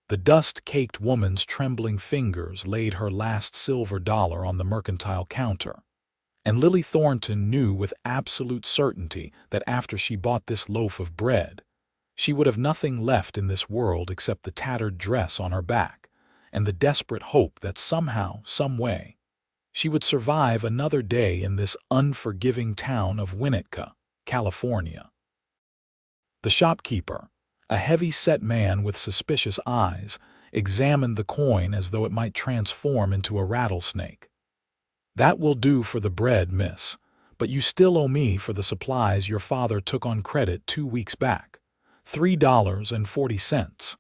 The dust-caked woman's trembling fingers laid her last silver dollar on the mercantile counter. And Lily Thornton knew with absolute certainty that after she bought this loaf of bread, she would have nothing left in this world except the tattered dress on her back and the desperate hope that somehow, some way, she would survive another day in this unforgiving town of Winnetka, California. The shopkeeper, a heavy-set man with suspicious eyes, examined the coin as though it might transform into a rattlesnake. "That will do for the bread, miss, but you still owe me for the supplies your father took on credit 2 weeks back. $3.40.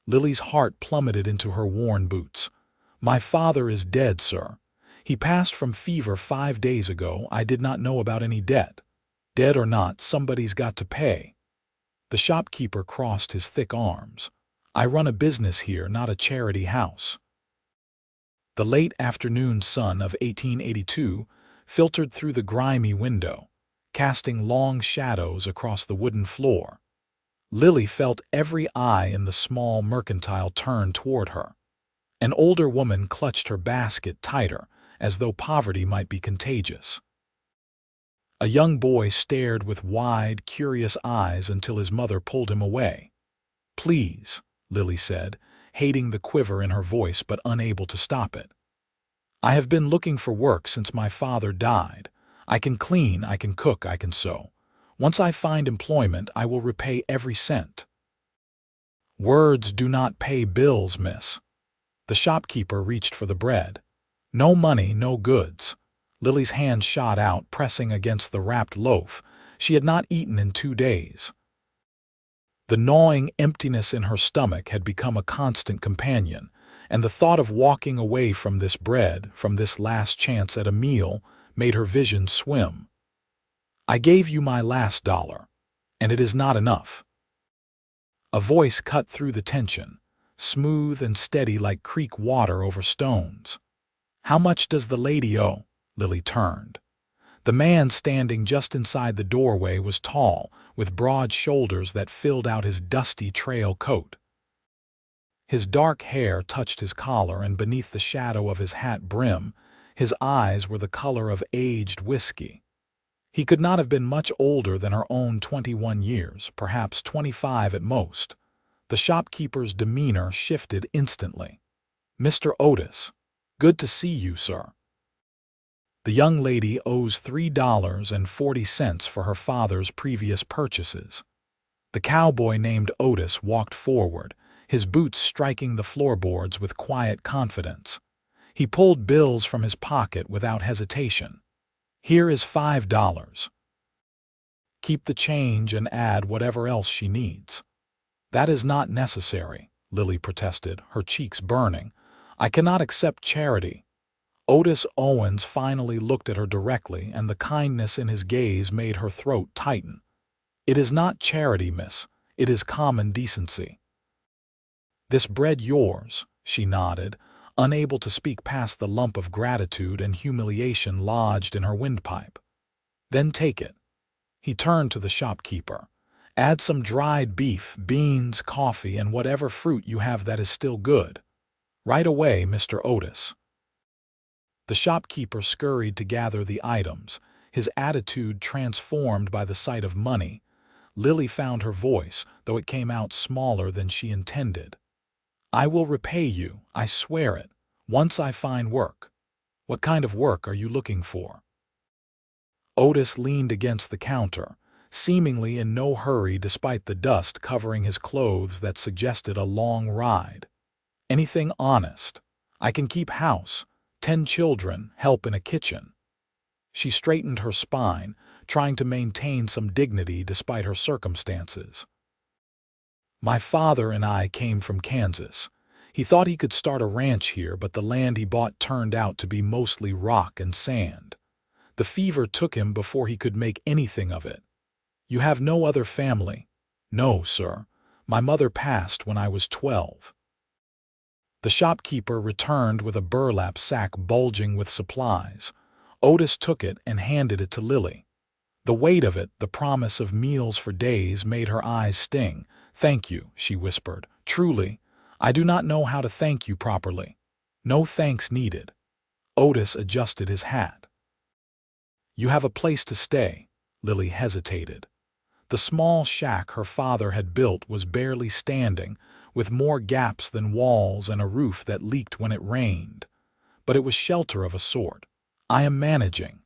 Lily's heart plummeted into her worn boots. "My father is dead, sir. He passed from fever 5 days ago. I did not know about any debt. Dead or not, somebody's got to pay." The shopkeeper crossed his thick arms. "I run a business here, not a charity house." The late afternoon sun of 1882 filtered through the grimy window, casting long shadows across the wooden floor. Lily felt every eye in the small mercantile turn toward her. An older woman clutched her basket tighter, as though poverty might be contagious. A young boy stared with wide, curious eyes until his mother pulled him away. "Please," Lily said, hating the quiver in her voice but unable to stop it. "I have been looking for work since my father died. I can clean, I can cook, I can sew. Once I find employment, I will repay every cent." "Words do not pay bills, miss." The shopkeeper reached for the bread. "No money, no goods." Lily's hand shot out, pressing against the wrapped loaf. She had not eaten in 2 days. The gnawing emptiness in her stomach had become a constant companion, and the thought of walking away from this bread, from this last chance at a meal, made her vision swim. "I gave you my last dollar, and it is not enough." A voice cut through the tension, smooth and steady like creek water over stones. "How much does the lady owe?" Lily turned. The man standing just inside the doorway was tall, with broad shoulders that filled out his dusty trail coat. His dark hair touched his collar, and beneath the shadow of his hat brim, his eyes were the color of aged whiskey. He could not have been much older than her own 21 years, perhaps 25 at most. The shopkeeper's demeanor shifted instantly. "Mr. Otis, good to see you, sir. The young lady owes $3.40 for her father's previous purchases." The cowboy named Otis walked forward, his boots striking the floorboards with quiet confidence. He pulled bills from his pocket without hesitation. "Here is $5. Keep the change and add whatever else she needs." "That is not necessary," Lily protested, her cheeks burning. "I cannot accept charity." Otis Owens finally looked at her directly, and the kindness in his gaze made her throat tighten. "It is not charity, miss. It is common decency." "This bread yours?" she nodded, unable to speak past the lump of gratitude and humiliation lodged in her windpipe. "Then take it." He turned to the shopkeeper. "Add some dried beef, beans, coffee, and whatever fruit you have that is still good. Right away, Mr. Otis." The shopkeeper scurried to gather the items, his attitude transformed by the sight of money. Lily found her voice, though it came out smaller than she intended. "I will repay you, I swear it, once I find work." "What kind of work are you looking for?" Otis leaned against the counter, seemingly in no hurry despite the dust covering his clothes that suggested a long ride. "Anything honest. I can keep house, 10 children, help in a kitchen." She straightened her spine, trying to maintain some dignity despite her circumstances. "My father and I came from Kansas. He thought he could start a ranch here, but the land he bought turned out to be mostly rock and sand. The fever took him before he could make anything of it." "You have no other family?" "No, sir. My mother passed when I was 12. The shopkeeper returned with a burlap sack bulging with supplies. Otis took it and handed it to Lily. The weight of it, the promise of meals for days, made her eyes sting. "Thank you," she whispered, Truly, I do not know how to thank you properly. No thanks needed. Otis adjusted his hat. You have a place to stay. Lily hesitated. The small shack her father had built was barely standing, with more gaps than walls and a roof that leaked when it rained. But it was shelter of a sort. I am managing.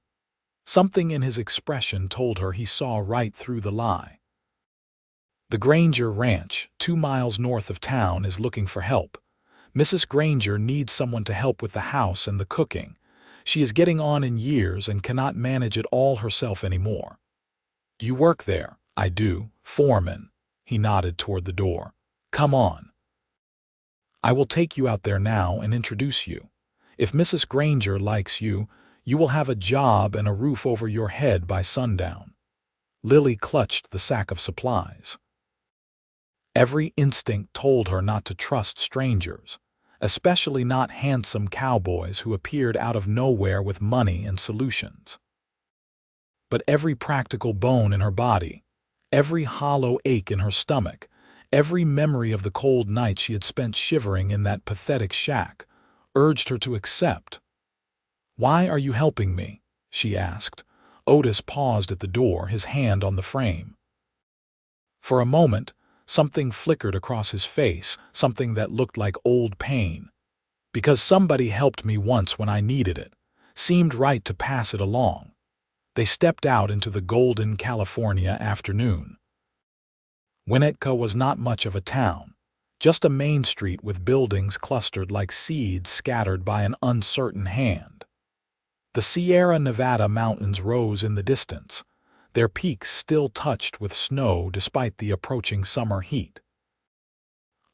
Something in his expression told her he saw right through the lie. The Granger Ranch, 2 miles north of town, is looking for help. Mrs. Granger needs someone to help with the house and the cooking. She is getting on in years and cannot manage it all herself anymore. You work there? I do, foreman. He nodded toward the door. Come on. I will take you out there now and introduce you. If Mrs. Granger likes you, you will have a job and a roof over your head by sundown. Lily clutched the sack of supplies. Every instinct told her not to trust strangers, especially not handsome cowboys who appeared out of nowhere with money and solutions. But every practical bone in her body, every hollow ache in her stomach, every memory of the cold night she had spent shivering in that pathetic shack, urged her to accept. Why are you helping me? She asked. Otis paused at the door, his hand on the frame. For a moment, something flickered across his face, something that looked like old pain. Because somebody helped me once when I needed it, seemed right to pass it along. They stepped out into the golden California afternoon. Winnetka was not much of a town, just a main street with buildings clustered like seeds scattered by an uncertain hand. The Sierra Nevada mountains rose in the distance, their peaks still touched with snow despite the approaching summer heat.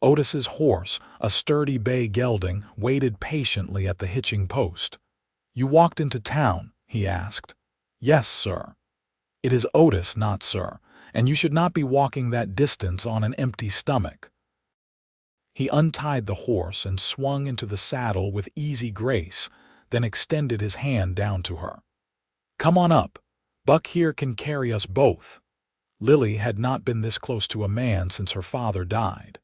Otis's horse, a sturdy bay gelding, waited patiently at the hitching post. You walked into town? He asked. Yes, sir. It is Otis, not sir, and you should not be walking that distance on an empty stomach. He untied the horse and swung into the saddle with easy grace, then extended his hand down to her. Come on up. Buck here can carry us both. Lily had not been this close to a man since her father died.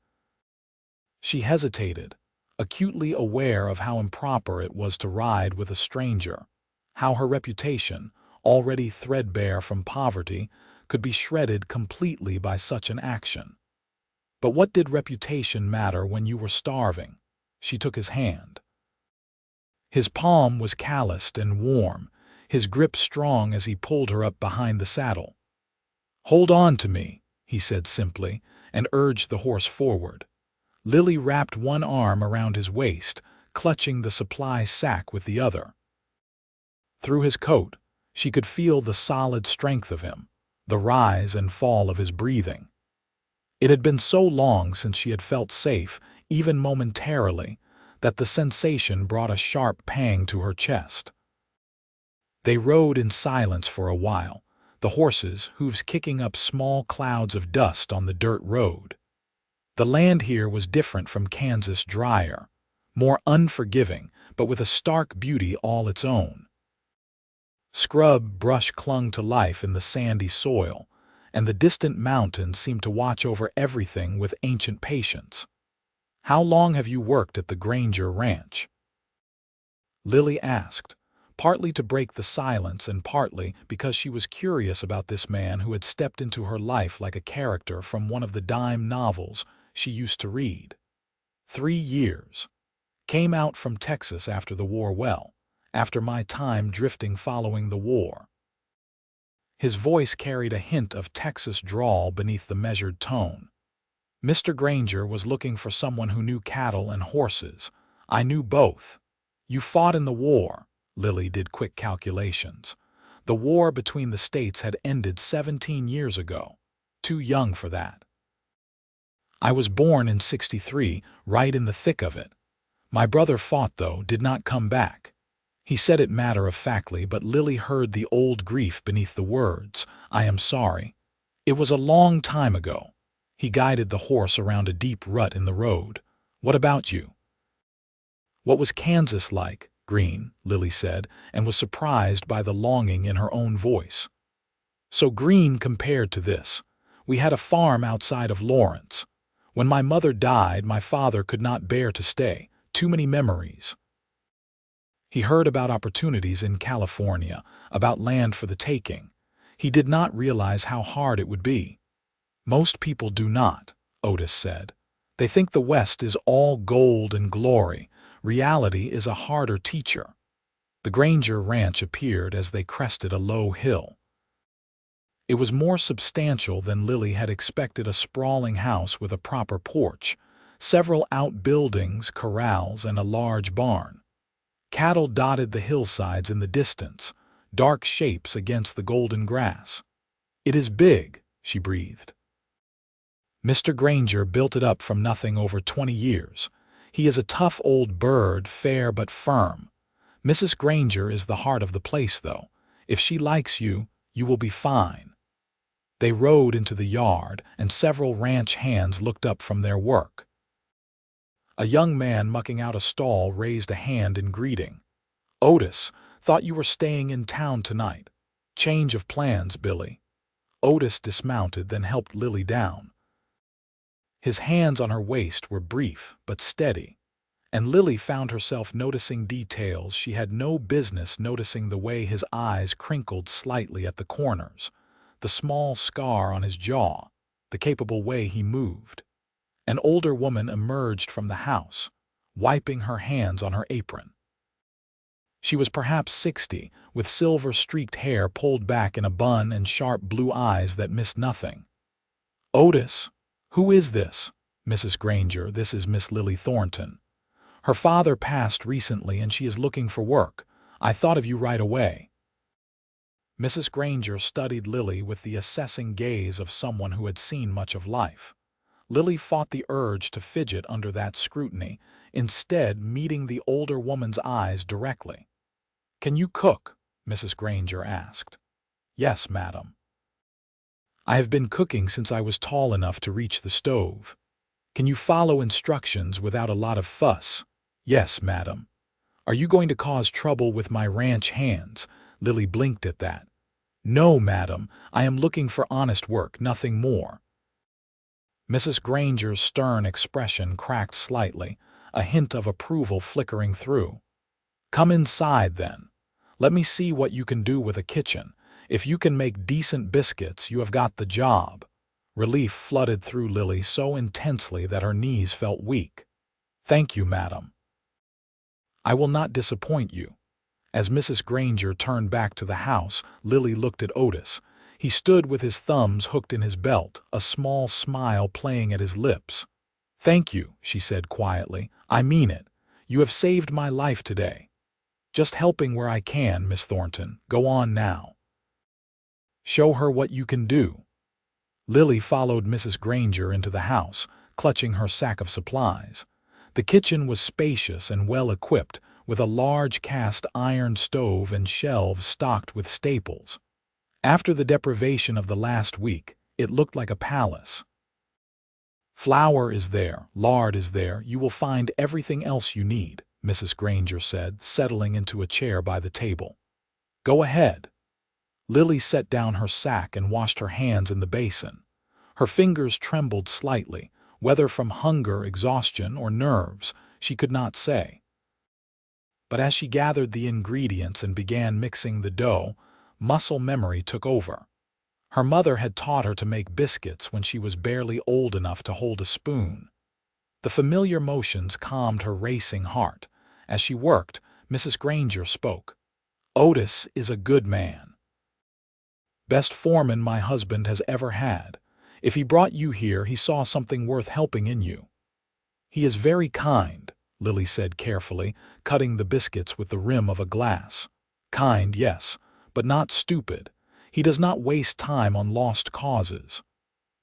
She hesitated, acutely aware of how improper it was to ride with a stranger, how her reputation, already threadbare from poverty, could be shredded completely by such an action. But what did reputation matter when you were starving? She took his hand. His palm was calloused and warm, his grip strong as he pulled her up behind the saddle. Hold on to me, he said simply, and urged the horse forward. Lily wrapped one arm around his waist, clutching the supply sack with the other. Through his coat, she could feel the solid strength of him, the rise and fall of his breathing. It had been so long since she had felt safe, even momentarily, that the sensation brought a sharp pang to her chest. They rode in silence for a while, the horses' hooves kicking up small clouds of dust on the dirt road. The land here was different from Kansas, drier, more unforgiving, but with a stark beauty all its own. Scrub brush clung to life in the sandy soil, and the distant mountains seemed to watch over everything with ancient patience. How long have you worked at the Granger Ranch? Lily asked, partly to break the silence and partly because she was curious about this man who had stepped into her life like a character from one of the dime novels she used to read. 3 years. Came out from Texas after the war, after my time drifting following the war. His voice carried a hint of Texas drawl beneath the measured tone. Mr. Granger was looking for someone who knew cattle and horses. I knew both. You fought in the war. Lily did quick calculations. The war between the states had ended 17 years ago. Too young for that. I was born in '63, right in the thick of it. My brother fought, though, did not come back. He said it matter-of-factly, but Lily heard the old grief beneath the words, I am sorry. It was a long time ago. He guided the horse around a deep rut in the road. What about you? What was Kansas like? Green, Lily said, and was surprised by the longing in her own voice. So green compared to this. We had a farm outside of Lawrence. When my mother died, my father could not bear to stay. Too many memories. He heard about opportunities in California, about land for the taking. He did not realize how hard it would be. Most people do not, Otis said. They think the West is all gold and glory. Reality is a harder teacher. The Granger ranch appeared as they crested a low hill. It was more substantial than Lily had expected, a sprawling house with a proper porch, several outbuildings, corrals, and a large barn. Cattle dotted the hillsides in the distance, dark shapes against the golden grass. "It is big," she breathed. "Mr. Granger built it up from nothing over 20 years. He is a tough old bird, fair but firm. Mrs. Granger is the heart of the place, though. If she likes you, you will be fine." They rode into the yard, and several ranch hands looked up from their work. A young man mucking out a stall raised a hand in greeting. "Otis, thought you were staying in town tonight. Change of plans, Billy." Otis dismounted, then helped Lily down. His hands on her waist were brief but steady, and Lily found herself noticing details she had no business noticing: the way his eyes crinkled slightly at the corners, the small scar on his jaw, the capable way he moved. An older woman emerged from the house, wiping her hands on her apron. She was perhaps 60, with silver-streaked hair pulled back in a bun and sharp blue eyes that missed nothing. "Otis, who is this?" "Mrs. Granger, this is Miss Lily Thornton. Her father passed recently and she is looking for work. I thought of you right away." Mrs. Granger studied Lily with the assessing gaze of someone who had seen much of life. Lily fought the urge to fidget under that scrutiny, instead meeting the older woman's eyes directly. "Can you cook?" Mrs. Granger asked. "Yes, madam. I have been cooking since I was tall enough to reach the stove." "Can you follow instructions without a lot of fuss?" "Yes, madam." "Are you going to cause trouble with my ranch hands?" Lily blinked at that. "No, madam. I am looking for honest work, nothing more." Mrs. Granger's stern expression cracked slightly, a hint of approval flickering through. "Come inside, then. Let me see what you can do with a kitchen. If you can make decent biscuits, you have got the job." Relief flooded through Lily so intensely that her knees felt weak. "Thank you, madam. I will not disappoint you." As Mrs. Granger turned back to the house, Lily looked at Otis. He stood with his thumbs hooked in his belt, a small smile playing at his lips. "Thank you," she said quietly. "I mean it. You have saved my life today." "Just helping where I can, Miss Thornton. Go on now. Show her what you can do." Lily followed Mrs. Granger into the house, clutching her sack of supplies. The kitchen was spacious and well-equipped, with a large cast-iron stove and shelves stocked with staples. After the deprivation of the last week, it looked like a palace. "Flour is there, lard is there, you will find everything else you need," Mrs. Granger said, settling into a chair by the table. "Go ahead." Lily set down her sack and washed her hands in the basin. Her fingers trembled slightly, whether from hunger, exhaustion, or nerves, she could not say. But as she gathered the ingredients and began mixing the dough, muscle memory took over. Her mother had taught her to make biscuits when she was barely old enough to hold a spoon. The familiar motions calmed her racing heart. As she worked, Mrs. Granger spoke. "Otis is a good man. Best foreman my husband has ever had. If he brought you here, he saw something worth helping in you." "He is very kind," Lily said carefully, cutting the biscuits with the rim of a glass. "Kind, yes, but not stupid. He does not waste time on lost causes."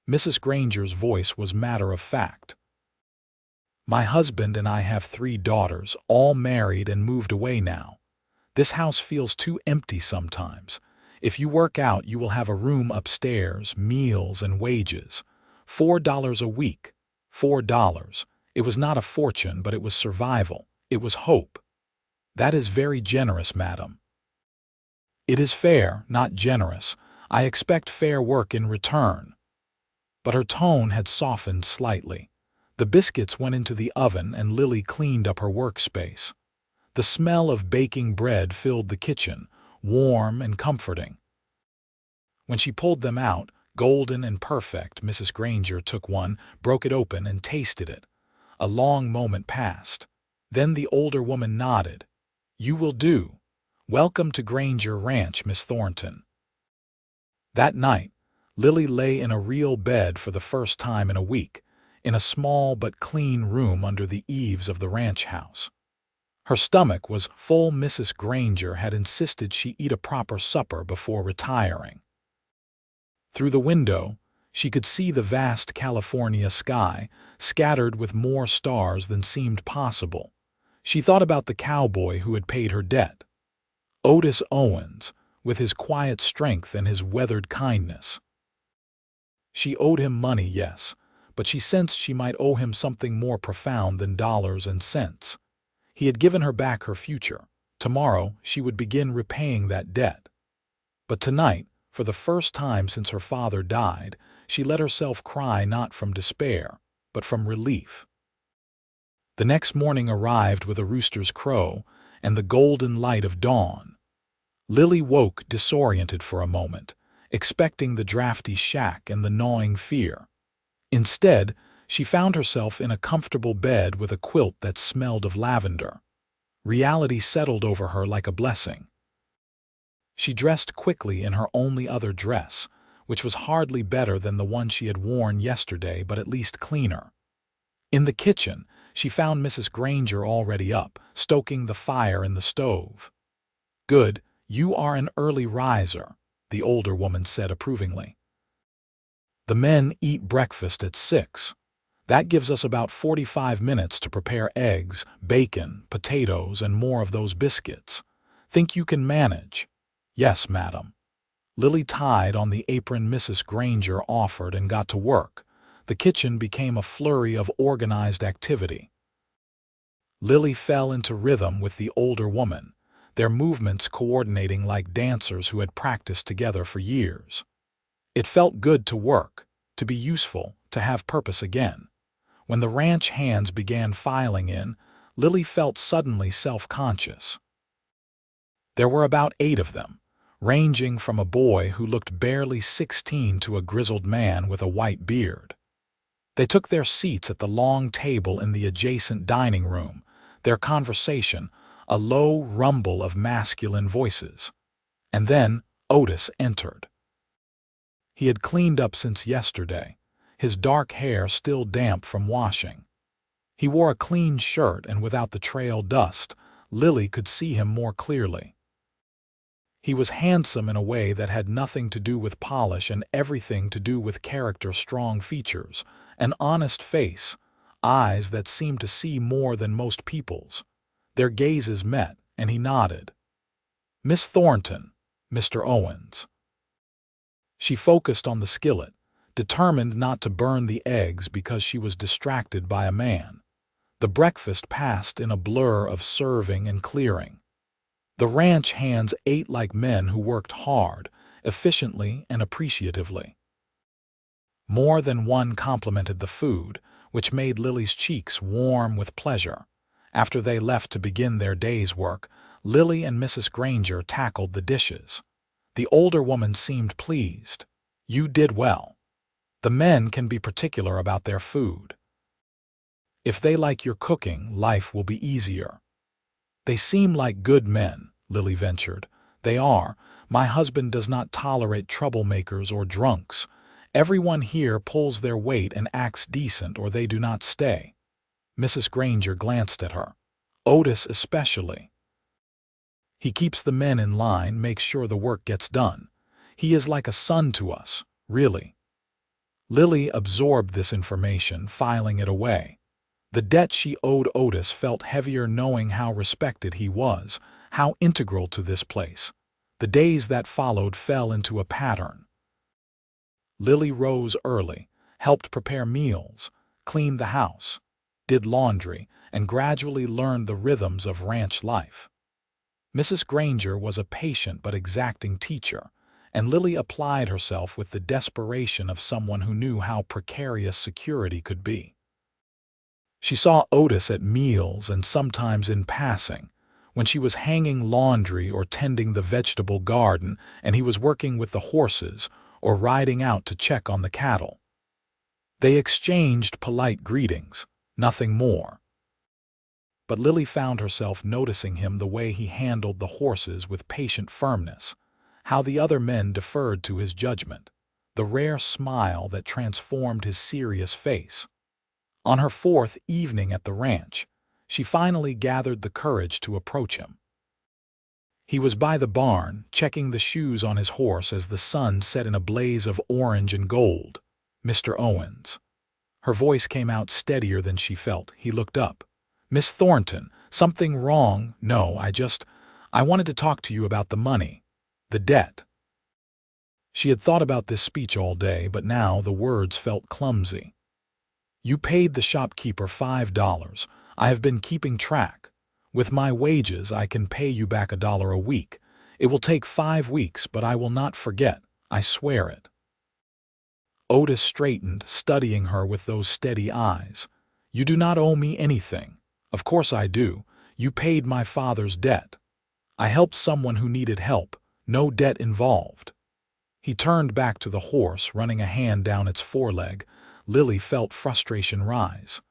Mrs. Granger's voice was matter-of-fact. "My husband and I have 3 daughters, all married and moved away now. This house feels too empty sometimes. If you work out, you will have a room upstairs, meals and wages. $4 a week. $4. It was not a fortune, but it was survival. It was hope." "That is very generous, madam." "It is fair, not generous. I expect fair work in return." But her tone had softened slightly. The biscuits went into the oven and Lily cleaned up her workspace. The smell of baking bread filled the kitchen, warm and comforting. When she pulled them out, golden and perfect, Mrs. Granger took one, broke it open, and tasted it. A long moment passed. Then the older woman nodded. "You will do. Welcome to Granger Ranch, Miss Thornton." That night, Lily lay in a real bed for the first time in a week, in a small but clean room under the eaves of the ranch house. Her stomach was full. Mrs. Granger had insisted she eat a proper supper before retiring. Through the window, she could see the vast California sky, scattered with more stars than seemed possible. She thought about the cowboy who had paid her debt. Otis Owens, with his quiet strength and his weathered kindness. She owed him money, yes, but she sensed she might owe him something more profound than dollars and cents. He had given her back her future. Tomorrow she would begin repaying that debt. But tonight, for the first time since her father died, she let herself cry not from despair, but from relief. The next morning arrived with a rooster's crow and the golden light of dawn. Lily woke disoriented for a moment, expecting the drafty shack and the gnawing fear. Instead, she found herself in a comfortable bed with a quilt that smelled of lavender. Reality settled over her like a blessing. She dressed quickly in her only other dress, which was hardly better than the one she had worn yesterday, but at least cleaner. In the kitchen, she found Mrs. Granger already up, stoking the fire in the stove. "Good, you are an early riser," the older woman said approvingly. "The men eat breakfast at 6. That gives us about 45 minutes to prepare eggs, bacon, potatoes, and more of those biscuits. Think you can manage?" "Yes, madam." Lily tied on the apron Mrs. Granger offered and got to work. The kitchen became a flurry of organized activity. Lily fell into rhythm with the older woman, their movements coordinating like dancers who had practiced together for years. It felt good to work, to be useful, to have purpose again. When the ranch hands began filing in, Lily felt suddenly self-conscious. There were about 8 of them, ranging from a boy who looked barely 16 to a grizzled man with a white beard. They took their seats at the long table in the adjacent dining room, their conversation a low rumble of masculine voices. And then Otis entered. He had cleaned up since yesterday, his dark hair still damp from washing. He wore a clean shirt, and without the trail dust, Lily could see him more clearly. He was handsome in a way that had nothing to do with polish and everything to do with character. Strong features, an honest face, eyes that seemed to see more than most people's. Their gazes met, and he nodded. "Miss Thornton, Mr. Owens." She focused on the skillet, determined not to burn the eggs because she was distracted by a man. The breakfast passed in a blur of serving and clearing. The ranch hands ate like men who worked hard, efficiently and appreciatively. More than one complimented the food, which made Lily's cheeks warm with pleasure. After they left to begin their day's work, Lily and Mrs. Granger tackled the dishes. The older woman seemed pleased. "You did well. The men can be particular about their food. If they like your cooking, life will be easier." "They seem like good men," Lily ventured. "They are. My husband does not tolerate troublemakers or drunks. Everyone here pulls their weight and acts decent, or they do not stay." Mrs. Granger glanced at her. "Otis especially. He keeps the men in line, makes sure the work gets done. He is like a son to us, really." Lily absorbed this information, filing it away. The debt she owed Otis felt heavier knowing how respected he was, how integral to this place. The days that followed fell into a pattern. Lily rose early, helped prepare meals, cleaned the house, did laundry, and gradually learned the rhythms of ranch life. Mrs. Granger was a patient but exacting teacher, and Lily applied herself with the desperation of someone who knew how precarious security could be. She saw Otis at meals and sometimes in passing, when she was hanging laundry or tending the vegetable garden and he was working with the horses or riding out to check on the cattle. They exchanged polite greetings, nothing more. But Lily found herself noticing him the way he handled the horses with patient firmness, how the other men deferred to his judgment, the rare smile that transformed his serious face. On her fourth evening at the ranch, she finally gathered the courage to approach him. He was by the barn, checking the shoes on his horse as the sun set in a blaze of orange and gold. "Mr. Owens." Her voice came out steadier than she felt. He looked up. "Miss Thornton, something wrong?" "No, I wanted to talk to you about the money. The debt." She had thought about this speech all day, but now the words felt clumsy. "You paid the shopkeeper $5. I have been keeping track. With my wages, I can pay you back $1 a week. It will take 5 weeks, but I will not forget. I swear it." Otis straightened, studying her with those steady eyes. "You do not owe me anything." "Of course I do. You paid my father's debt. I helped someone who needed help. No debt involved." He turned back to the horse, running a hand down its foreleg. Lily felt frustration rise.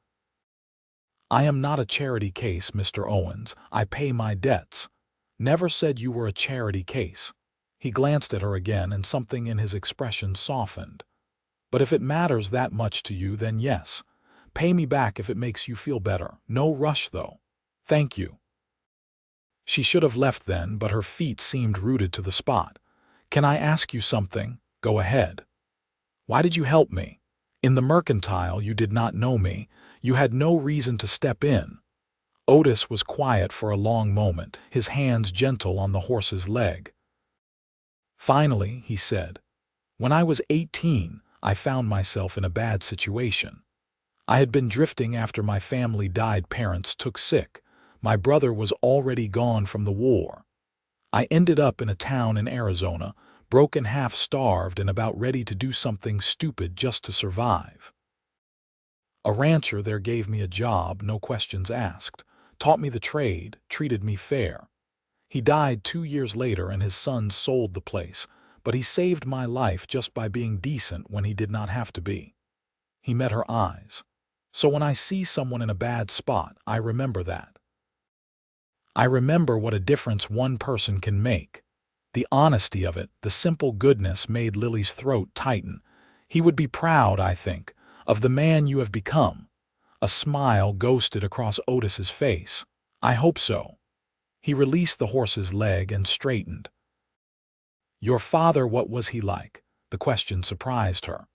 "I am not a charity case, Mr. Owens. I pay my debts." "Never said you were a charity case." He glanced at her again, and something in his expression softened. "But if it matters that much to you, then yes. Pay me back if it makes you feel better. No rush, though." "Thank you." She should have left then, but her feet seemed rooted to the spot. "Can I ask you something?" "Go ahead." "Why did you help me? In the mercantile, you did not know me. You had no reason to step in." Otis was quiet for a long moment, his hands gentle on the horse's leg. Finally, he said, "When I was 18, I found myself in a bad situation. I had been drifting after my family died. Parents took sick. My brother was already gone from the war. I ended up in a town in Arizona, broken, half-starved, and about ready to do something stupid just to survive. A rancher there gave me a job, no questions asked, taught me the trade, treated me fair. He died 2 years later and his sons sold the place, but he saved my life just by being decent when he did not have to be." He met her eyes. "So when I see someone in a bad spot, I remember that. I remember what a difference one person can make." The honesty of it, the simple goodness, made Lily's throat tighten. "He would be proud, I think, of the man you have become." A smile ghosted across Otis's face. "I hope so." He released the horse's leg and straightened. "Your father, what was he like?" The question surprised her.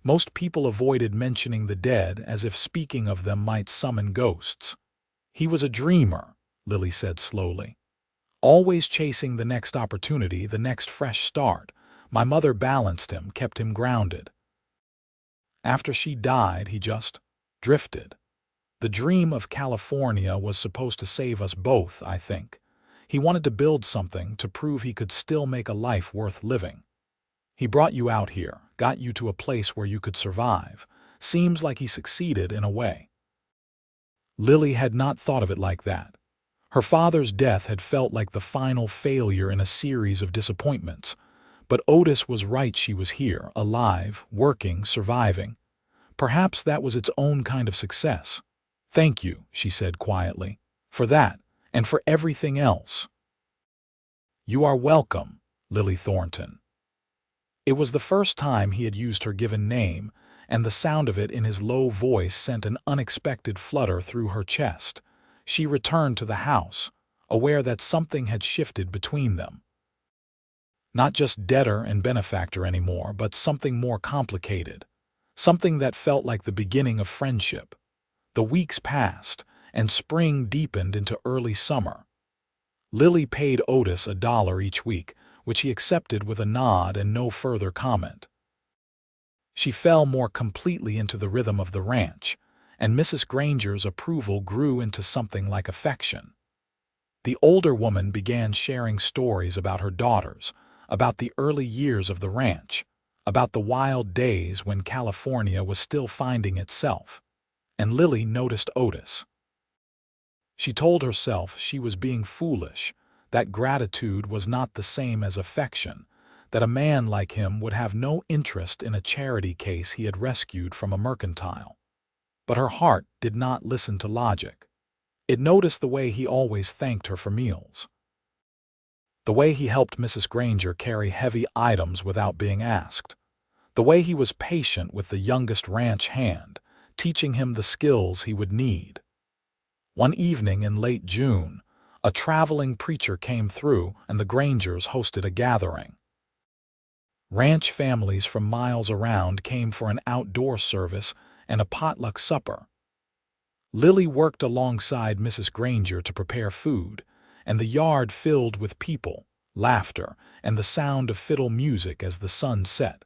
Most people avoided mentioning the dead, as if speaking of them might summon ghosts. "He was a dreamer," Lily said slowly. "Always chasing the next opportunity, the next fresh start. My mother balanced him, kept him grounded. After she died, he just drifted. The dream of California was supposed to save us both, I think. He wanted to build something to prove he could still make a life worth living. He brought you out here, got you to a place where you could survive. Seems like he succeeded in a way." Lily had not thought of it like that. Her father's death had felt like the final failure in a series of disappointments. But Otis was right. She was here, alive, working, surviving. Perhaps that was its own kind of success. "Thank you," she said quietly, "for that, and for everything else." "You are welcome, Lily Thornton." It was the first time he had used her given name, and the sound of it in his low voice sent an unexpected flutter through her chest. She returned to the house, aware that something had shifted between them. Not just debtor and benefactor anymore, but something more complicated. Something that felt like the beginning of friendship. The weeks passed, and spring deepened into early summer. Lily paid Otis $1 each week, which he accepted with a nod and no further comment. She fell more completely into the rhythm of the ranch, and Mrs. Granger's approval grew into something like affection. The older woman began sharing stories about her daughters, about the early years of the ranch, about the wild days when California was still finding itself. And Lily noticed Otis. She told herself she was being foolish, that gratitude was not the same as affection, that a man like him would have no interest in a charity case he had rescued from a mercantile. But her heart did not listen to logic. It noticed the way he always thanked her for meals, the way he helped Mrs. Granger carry heavy items without being asked, the way he was patient with the youngest ranch hand, teaching him the skills he would need. One evening in late June, a traveling preacher came through and the Grangers hosted a gathering. Ranch families from miles around came for an outdoor service and a potluck supper. Lily worked alongside Mrs. Granger to prepare food, and the yard filled with people, laughter, and the sound of fiddle music as the sun set.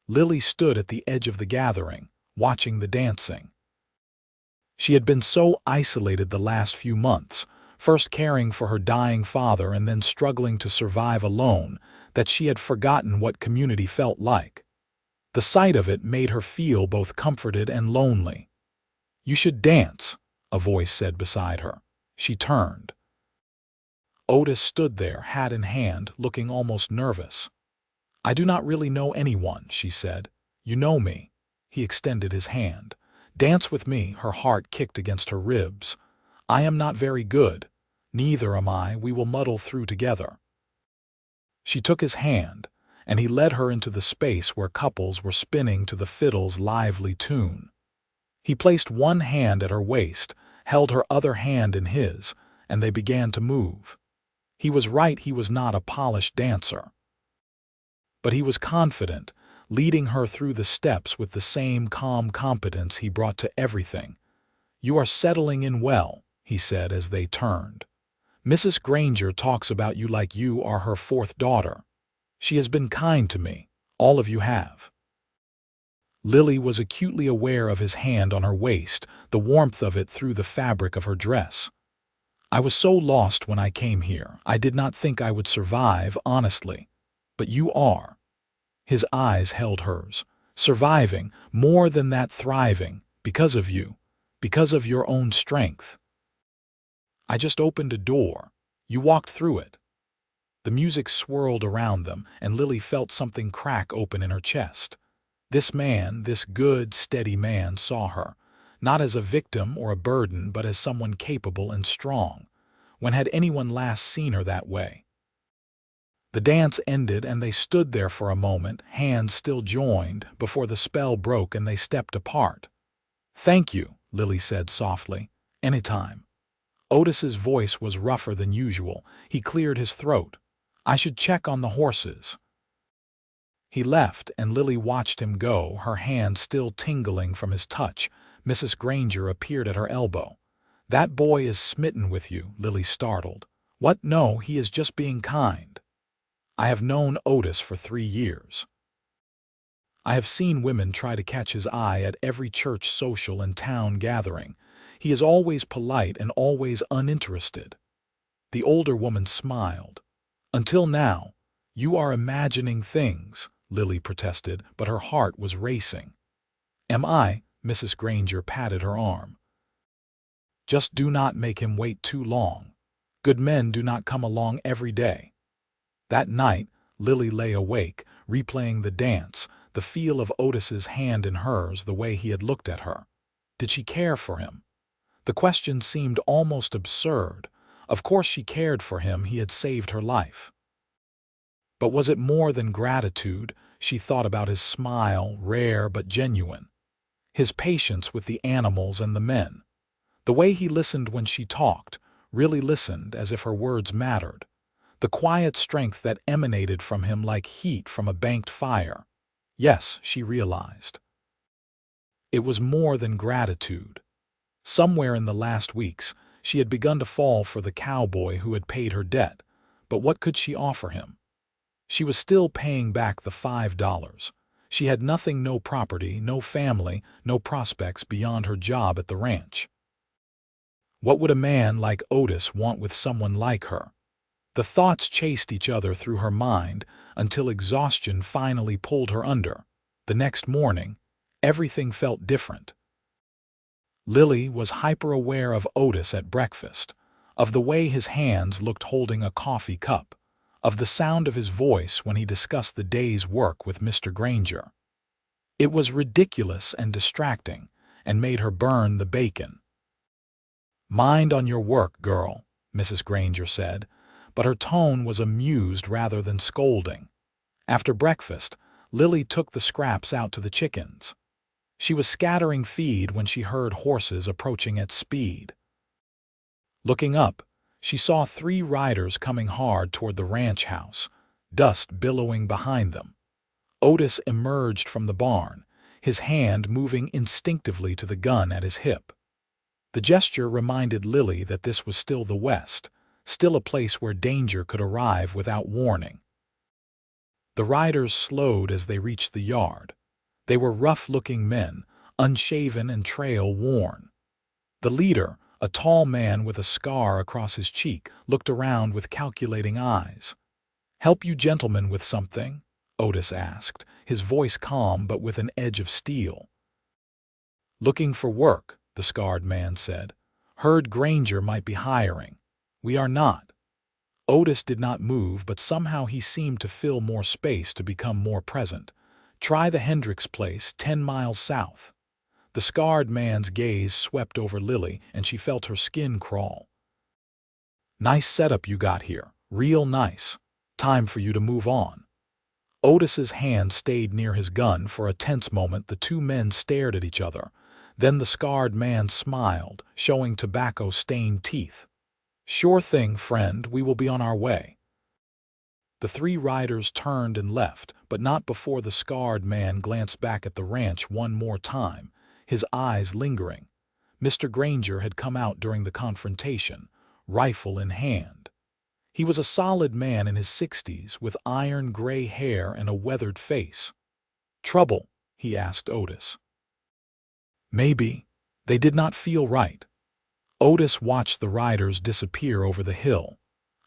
Lily stood at the edge of the gathering, watching the dancing. She had been so isolated the last few months, first caring for her dying father and then struggling to survive alone, that she had forgotten what community felt like. The sight of it made her feel both comforted and lonely. "You should dance," a voice said beside her. She turned. Otis stood there, hat in hand, looking almost nervous. "I do not really know anyone," she said. "You know me." He extended his hand. "Dance with me." Her heart kicked against her ribs. "I am not very good. Neither am I. We will muddle through together." She took his hand, and he led her into the space where couples were spinning to the fiddle's lively tune. He placed one hand at her waist, held her other hand in his, and they began to move. He was right, he was not a polished dancer. But he was confident, leading her through the steps with the same calm competence he brought to everything. "You are settling in well," he said as they turned. "Mrs. Granger talks about you like you are her fourth daughter. She has been kind to me. All of you have." Lily was acutely aware of his hand on her waist, the warmth of it through the fabric of her dress. "I was so lost when I came here. I did not think I would survive, honestly. But you are." His eyes held hers. "Surviving, more than that, thriving, because of you, because of your own strength. I just opened a door. You walked through it." The music swirled around them, and Lily felt something crack open in her chest. This man, this good, steady man, saw her, not as a victim or a burden, but as someone capable and strong. When had anyone last seen her that way? The dance ended, and they stood there for a moment, hands still joined, before the spell broke and they stepped apart. "Thank you," Lily said softly. "Anytime." Otis's voice was rougher than usual. He cleared his throat. "I should check on the horses." He left, and Lily watched him go, her hand still tingling from his touch. Mrs. Granger appeared at her elbow. "That boy is smitten with you," Lily startled. "What? No, he is just being kind. I have known Otis for 3 years. I have seen women try to catch his eye at every church social and town gathering. He is always polite and always uninterested." The older woman smiled. "Until now. You are imagining things," Lily protested, but her heart was racing. "Am I?" Mrs. Granger patted her arm. "Just do not make him wait too long. Good men do not come along every day." That night, Lily lay awake, replaying the dance, the feel of Otis's hand in hers, the way he had looked at her. Did she care for him? The question seemed almost absurd. Of course she cared for him, he had saved her life. But was it more than gratitude? She thought about his smile, rare but genuine. His patience with the animals and the men. The way he listened when she talked, really listened as if her words mattered. The quiet strength that emanated from him like heat from a banked fire. Yes, she realized. It was more than gratitude. Somewhere in the last weeks, she had begun to fall for the cowboy who had paid her debt, but what could she offer him? She was still paying back the $5. She had nothing, no property, no family, no prospects beyond her job at the ranch. What would a man like Otis want with someone like her? The thoughts chased each other through her mind until exhaustion finally pulled her under. The next morning, everything felt different. Lily was hyper-aware of Otis at breakfast, of the way his hands looked holding a coffee cup, of the sound of his voice when he discussed the day's work with Mr. Granger. It was ridiculous and distracting, and made her burn the bacon. "Mind on your work, girl," Mrs. Granger said, but her tone was amused rather than scolding. After breakfast, Lily took the scraps out to the chickens. She was scattering feed when she heard horses approaching at speed. Looking up, she saw 3 riders coming hard toward the ranch house, dust billowing behind them. Otis emerged from the barn, his hand moving instinctively to the gun at his hip. The gesture reminded Lily that this was still the West, still a place where danger could arrive without warning. The riders slowed as they reached the yard. They were rough-looking men, unshaven and trail-worn. The leader, a tall man with a scar across his cheek, looked around with calculating eyes. "Help you gentlemen with something?" Otis asked, his voice calm but with an edge of steel. "Looking for work," the scarred man said. "Heard Granger might be hiring. We are not." Otis did not move, but somehow he seemed to fill more space, to become more present. "Try the Hendricks place, 10 miles south." The scarred man's gaze swept over Lily, and she felt her skin crawl. "Nice setup you got here. Real nice. Time for you to move on." Otis's hand stayed near his gun. For a tense moment the 2 men stared at each other. Then the scarred man smiled, showing tobacco-stained teeth. "Sure thing, friend, we will be on our way." The 3 riders turned and left, but not before the scarred man glanced back at the ranch one more time, his eyes lingering. Mr. Granger had come out during the confrontation, rifle in hand. He was a solid man in his 60s, with iron gray hair and a weathered face. "Trouble?" he asked Otis. "Maybe. They did not feel right." Otis watched the riders disappear over the hill.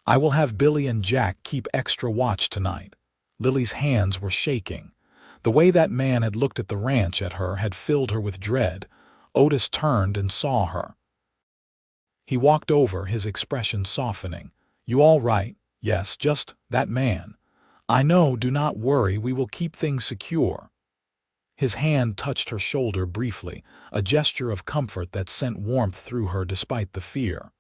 "I will have Billy and Jack keep extra watch tonight." Lily's hands were shaking. The way that man had looked at the ranch at her had filled her with dread. Otis turned and saw her. He walked over, his expression softening. "You all right?" "Yes, just that man." "I know, do not worry, we will keep things secure." His hand touched her shoulder briefly, a gesture of comfort that sent warmth through her despite the fear.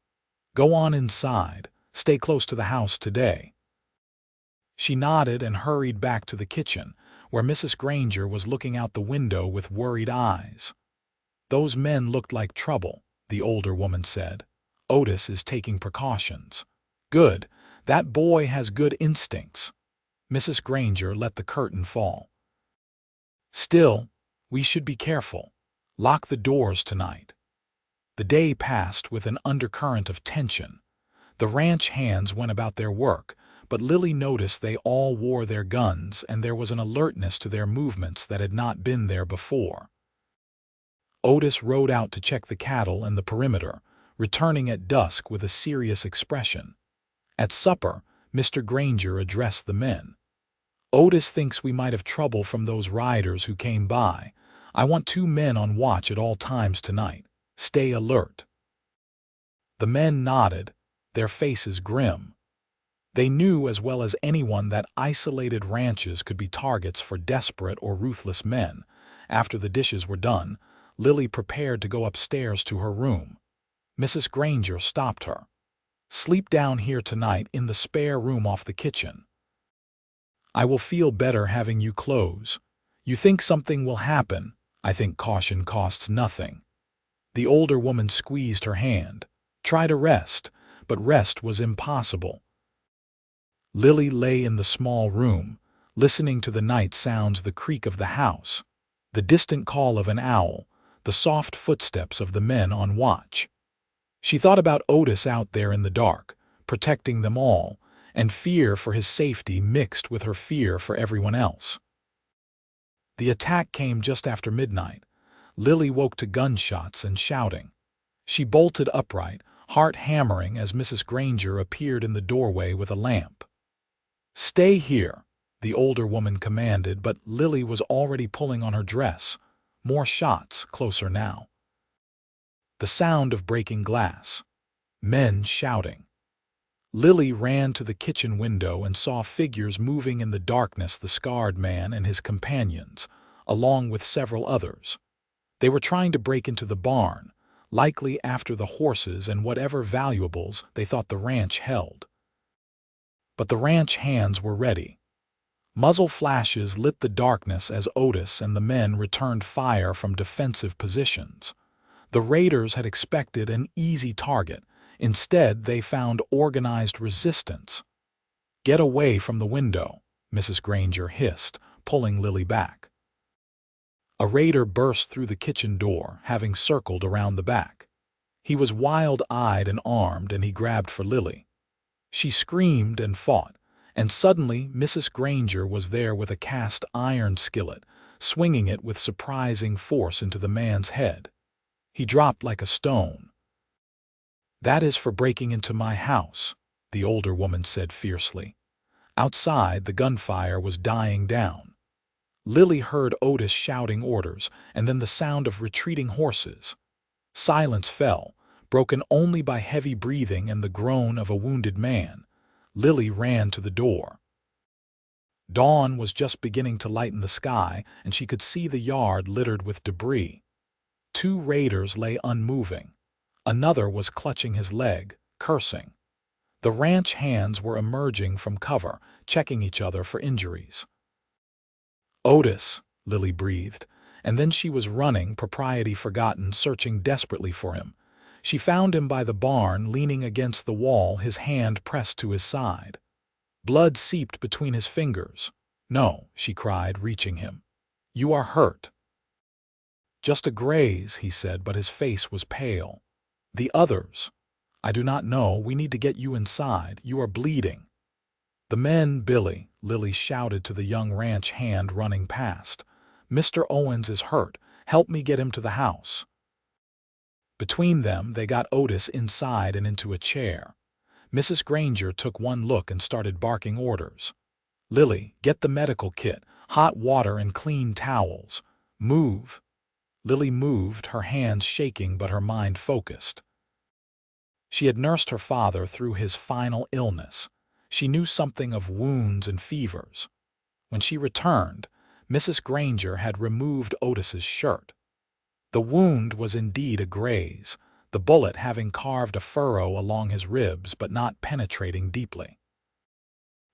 "Go on inside. Stay close to the house today." She nodded and hurried back to the kitchen, where Mrs. Granger was looking out the window with worried eyes. "Those men looked like trouble," the older woman said. "Otis is taking precautions." "Good. That boy has good instincts." Mrs. Granger let the curtain fall. "Still, we should be careful. Lock the doors tonight." The day passed with an undercurrent of tension. The ranch hands went about their work, but Lily noticed they all wore their guns, and there was an alertness to their movements that had not been there before. Otis rode out to check the cattle and the perimeter, returning at dusk with a serious expression. At supper, Mr. Granger addressed the men. "Otis thinks we might have trouble from those riders who came by. I want 2 men on watch at all times tonight. Stay alert." The men nodded, their faces grim. They knew as well as anyone that isolated ranches could be targets for desperate or ruthless men. After the dishes were done, Lily prepared to go upstairs to her room. Mrs. Granger stopped her. "Sleep down here tonight in the spare room off the kitchen. I will feel better having you close. You think something will happen. I think caution costs nothing." The older woman squeezed her hand. "Try to rest," but rest was impossible. Lily lay in the small room, listening to the night sounds, the creak of the house, the distant call of an owl, the soft footsteps of the men on watch. She thought about Otis out there in the dark, protecting them all, and fear for his safety mixed with her fear for everyone else. The attack came just after midnight. Lily woke to gunshots and shouting. She bolted upright, heart hammering, as Mrs. Granger appeared in the doorway with a lamp. "Stay here," the older woman commanded, but Lily was already pulling on her dress. More shots, closer now. The sound of breaking glass. Men shouting. Lily ran to the kitchen window and saw figures moving in the darkness, the scarred man and his companions, along with several others. They were trying to break into the barn, likely after the horses and whatever valuables they thought the ranch held. But the ranch hands were ready. Muzzle flashes lit the darkness as Otis and the men returned fire from defensive positions. The raiders had expected an easy target. Instead, they found organized resistance. "Get away from the window," Mrs. Granger hissed, pulling Lily back. A raider burst through the kitchen door, having circled around the back. He was wild-eyed and armed, and he grabbed for Lily. She screamed and fought, and suddenly Mrs. Granger was there with a cast-iron skillet, swinging it with surprising force into the man's head. He dropped like a stone. "That is for breaking into my house," the older woman said fiercely. Outside, the gunfire was dying down. Lily heard Otis shouting orders, and then the sound of retreating horses. Silence fell, broken only by heavy breathing and the groan of a wounded man. Lily ran to the door. Dawn was just beginning to lighten the sky, and she could see the yard littered with debris. 2 raiders lay unmoving. Another was clutching his leg, cursing. The ranch hands were emerging from cover, checking each other for injuries. "Otis," Lily breathed, and then she was running, propriety forgotten, searching desperately for him. She found him by the barn, leaning against the wall, his hand pressed to his side. Blood seeped between his fingers. "No," she cried, reaching him. "You are hurt." "Just a graze," he said, but his face was pale. "The others?" "I do not know. We need to get you inside. You are bleeding." "The men, Billy," Lily shouted to the young ranch hand running past. "Mr. Owens is hurt. Help me get him to the house." Between them, they got Otis inside and into a chair. Mrs. Granger took one look and started barking orders. "Lily, get the medical kit, hot water and clean towels. Move." Lily moved, her hands shaking but her mind focused. She had nursed her father through his final illness. She knew something of wounds and fevers. When she returned, Mrs. Granger had removed Otis's shirt. The wound was indeed a graze, the bullet having carved a furrow along his ribs but not penetrating deeply.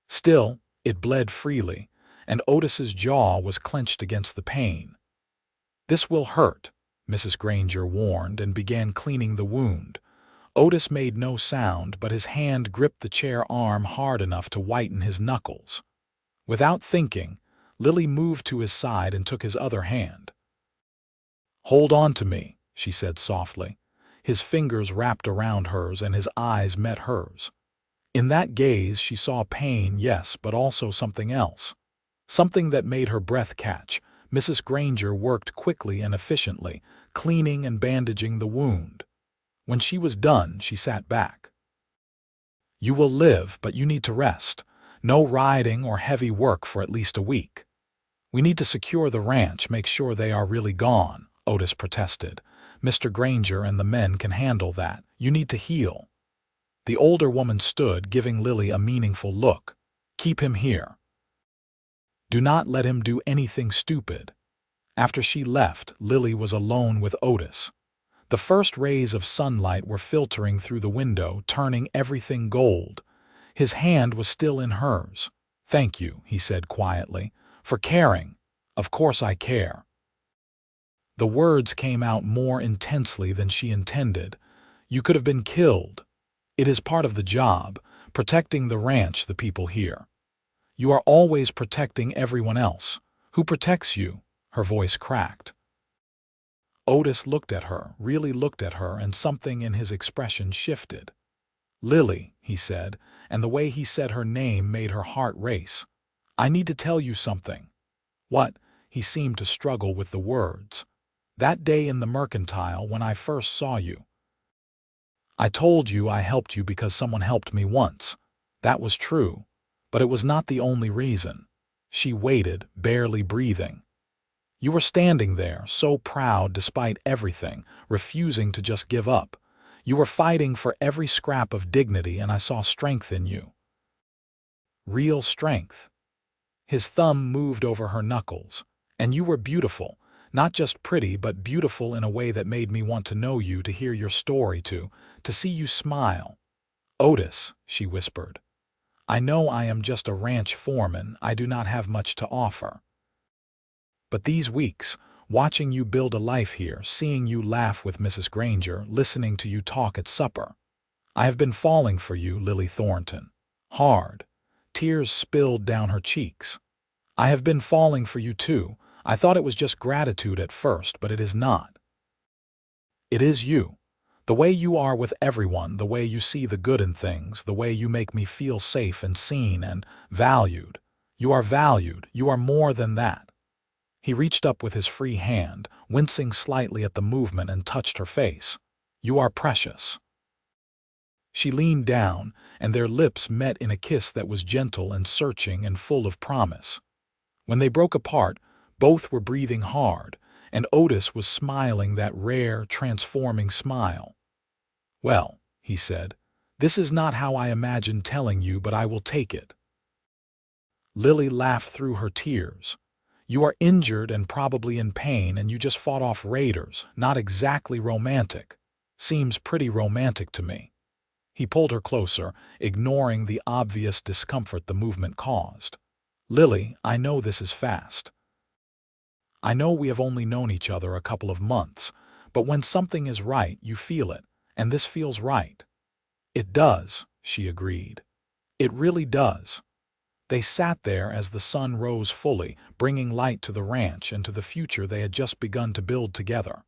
Still, it bled freely, and Otis's jaw was clenched against the pain. "This will hurt," Mrs. Granger warned and began cleaning the wound. Otis made no sound, but his hand gripped the chair arm hard enough to whiten his knuckles. Without thinking, Lily moved to his side and took his other hand. "Hold on to me," she said softly. His fingers wrapped around hers and his eyes met hers. In that gaze she saw pain, yes, but also something else. Something that made her breath catch. Mrs. Granger worked quickly and efficiently, cleaning and bandaging the wound. When she was done, she sat back. "You will live, but you need to rest. No riding or heavy work for at least a week." "We need to secure the ranch, make sure they are really gone," Otis protested. "Mr. Granger and the men can handle that. You need to heal." The older woman stood, giving Lily a meaningful look. "Keep him here. Do not let him do anything stupid." After she left, Lily was alone with Otis. The first rays of sunlight were filtering through the window, turning everything gold. His hand was still in hers. "Thank you," he said quietly, "for caring. Of course I care." The words came out more intensely than she intended. "You could have been killed. It is part of the job, protecting the ranch, the people here. You are always protecting everyone else. Who protects you?" Her voice cracked. Otis looked at her, really looked at her, and something in his expression shifted. "Lily," he said, and the way he said her name made her heart race. "I need to tell you something." "What?" He seemed to struggle with the words. "That day in the mercantile when I first saw you. I told you I helped you because someone helped me once. That was true, but it was not the only reason." She waited, barely breathing. You were standing there, so proud despite everything, refusing to just give up. You were fighting for every scrap of dignity, and I saw strength in you. Real strength. His thumb moved over her knuckles. And you were beautiful. Not just pretty, but beautiful in a way that made me want to know you, to hear your story, to see you smile. Otis, she whispered, I know I am just a ranch foreman. I do not have much to offer. But these weeks, watching you build a life here, seeing you laugh with Mrs. Granger, listening to you talk at supper, I have been falling for you, Lily Thornton. Hard. Tears spilled down her cheeks. I have been falling for you too. I thought it was just gratitude at first, but it is not. It is you. The way you are with everyone, the way you see the good in things, the way you make me feel safe and seen and valued. You are valued. You are more than that. He reached up with his free hand, wincing slightly at the movement, and touched her face. You are precious. She leaned down, and their lips met in a kiss that was gentle and searching and full of promise. When they broke apart, both were breathing hard, and Otis was smiling that rare, transforming smile. Well, he said, this is not how I imagined telling you, but I will take it. Lily laughed through her tears. You are injured and probably in pain, and you just fought off raiders. Not exactly romantic. Seems pretty romantic to me. He pulled her closer, ignoring the obvious discomfort the movement caused. Lily, I know this is fast. I know we have only known each other a couple of months, but when something is right, you feel it, and this feels right. It does, she agreed. It really does. They sat there as the sun rose fully, bringing light to the ranch and to the future they had just begun to build together.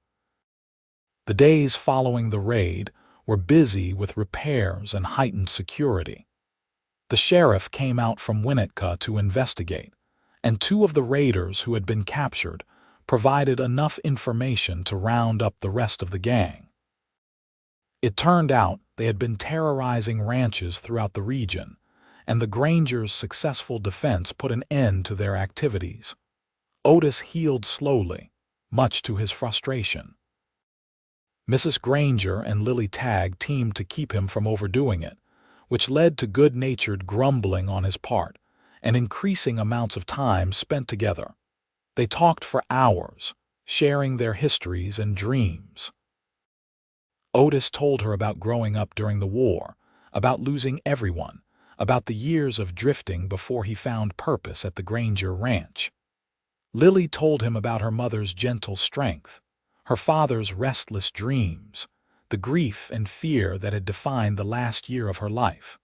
The days following the raid were busy with repairs and heightened security. The sheriff came out from Winnetka to investigate, and two of the raiders who had been captured provided enough information to round up the rest of the gang. It turned out they had been terrorizing ranches throughout the region, and the Grangers' successful defense put an end to their activities. Otis healed slowly, much to his frustration. Mrs. Granger and Lily Tagg teamed to keep him from overdoing it, which led to good-natured grumbling on his part and increasing amounts of time spent together. They talked for hours, sharing their histories and dreams. Otis told her about growing up during the war, about losing everyone, about the years of drifting before he found purpose at the Granger Ranch. Lily told him about her mother's gentle strength, her father's restless dreams, the grief and fear that had defined the last year of her life.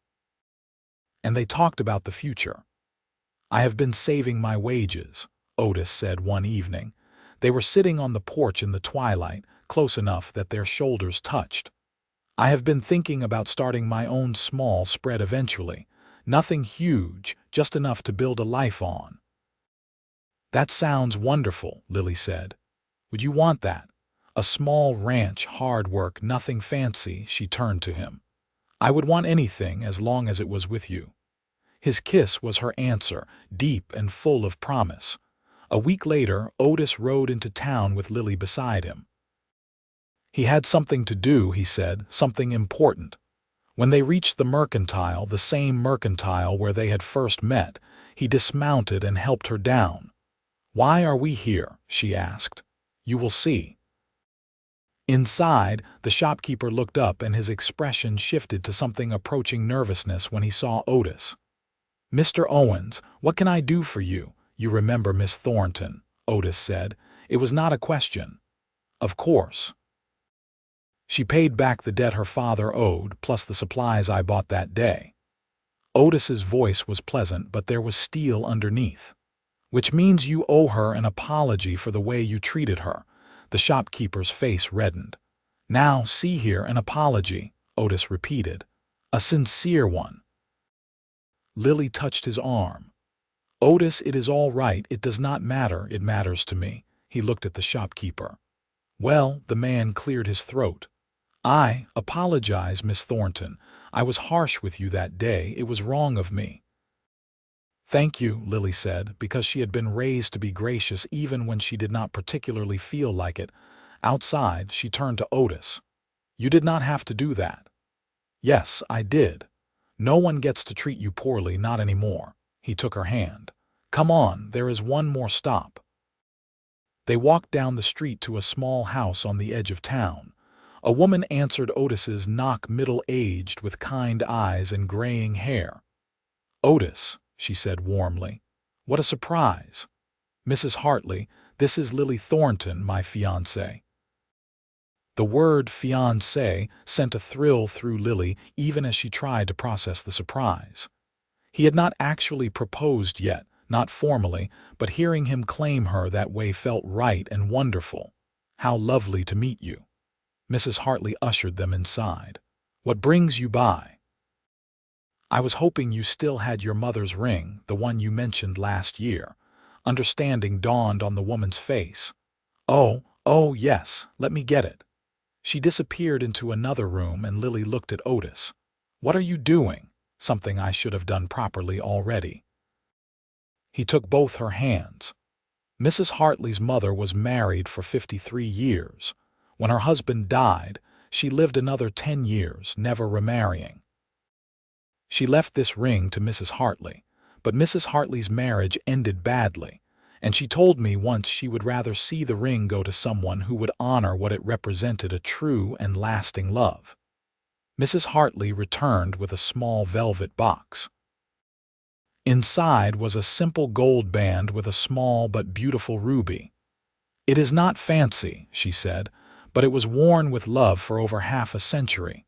And they talked about the future. I have been saving my wages, Otis said one evening. They were sitting on the porch in the twilight, close enough that their shoulders touched. I have been thinking about starting my own small spread eventually. Nothing huge, just enough to build a life on. That sounds wonderful, Lily said. Would you want that? A small ranch, hard work, nothing fancy. She turned to him. I would want anything as long as it was with you. His kiss was her answer, deep and full of promise. A week later, Otis rode into town with Lily beside him. He had something to do, he said, something important. When they reached the mercantile, the same mercantile where they had first met, he dismounted and helped her down. Why are we here? She asked. You will see. Inside, the shopkeeper looked up and his expression shifted to something approaching nervousness when he saw Otis. Mr. Owens, what can I do for you? You remember Miss Thornton, Otis said. It was not a question. Of course. She paid back the debt her father owed, plus the supplies I bought that day. Otis's voice was pleasant, but there was steel underneath. Which means you owe her an apology for the way you treated her. The shopkeeper's face reddened. Now, see here, an apology, Otis repeated. A sincere one. Lily touched his arm. Otis, it is all right. It does not matter. It matters to me. He looked at the shopkeeper. Well, the man cleared his throat. I apologize, Miss Thornton. I was harsh with you that day. It was wrong of me. Thank you, Lily said, because she had been raised to be gracious even when she did not particularly feel like it. Outside, she turned to Otis. You did not have to do that. Yes, I did. No one gets to treat you poorly, not anymore. He took her hand. Come on, there is one more stop. They walked down the street to a small house on the edge of town. A woman answered Otis's knock, middle-aged, with kind eyes and graying hair. Otis, she said warmly. What a surprise. Mrs. Hartley, this is Lily Thornton, my fiancée. The word fiancé sent a thrill through Lily even as she tried to process the surprise. He had not actually proposed yet, not formally, but hearing him claim her that way felt right and wonderful. How lovely to meet you. Mrs. Hartley ushered them inside. What brings you by? I was hoping you still had your mother's ring, the one you mentioned last year. Understanding dawned on the woman's face. Oh, yes, let me get it. She disappeared into another room and Lily looked at Otis. What are you doing? Something I should have done properly already. He took both her hands. Mrs. Hartley's mother was married for 53 years. When her husband died, she lived another 10 years, never remarrying. She left this ring to Mrs. Hartley, but Mrs. Hartley's marriage ended badly, and she told me once she would rather see the ring go to someone who would honor what it represented, a true and lasting love. Mrs. Hartley returned with a small velvet box. Inside was a simple gold band with a small but beautiful ruby. It is not fancy, she said, but it was worn with love for over half a century.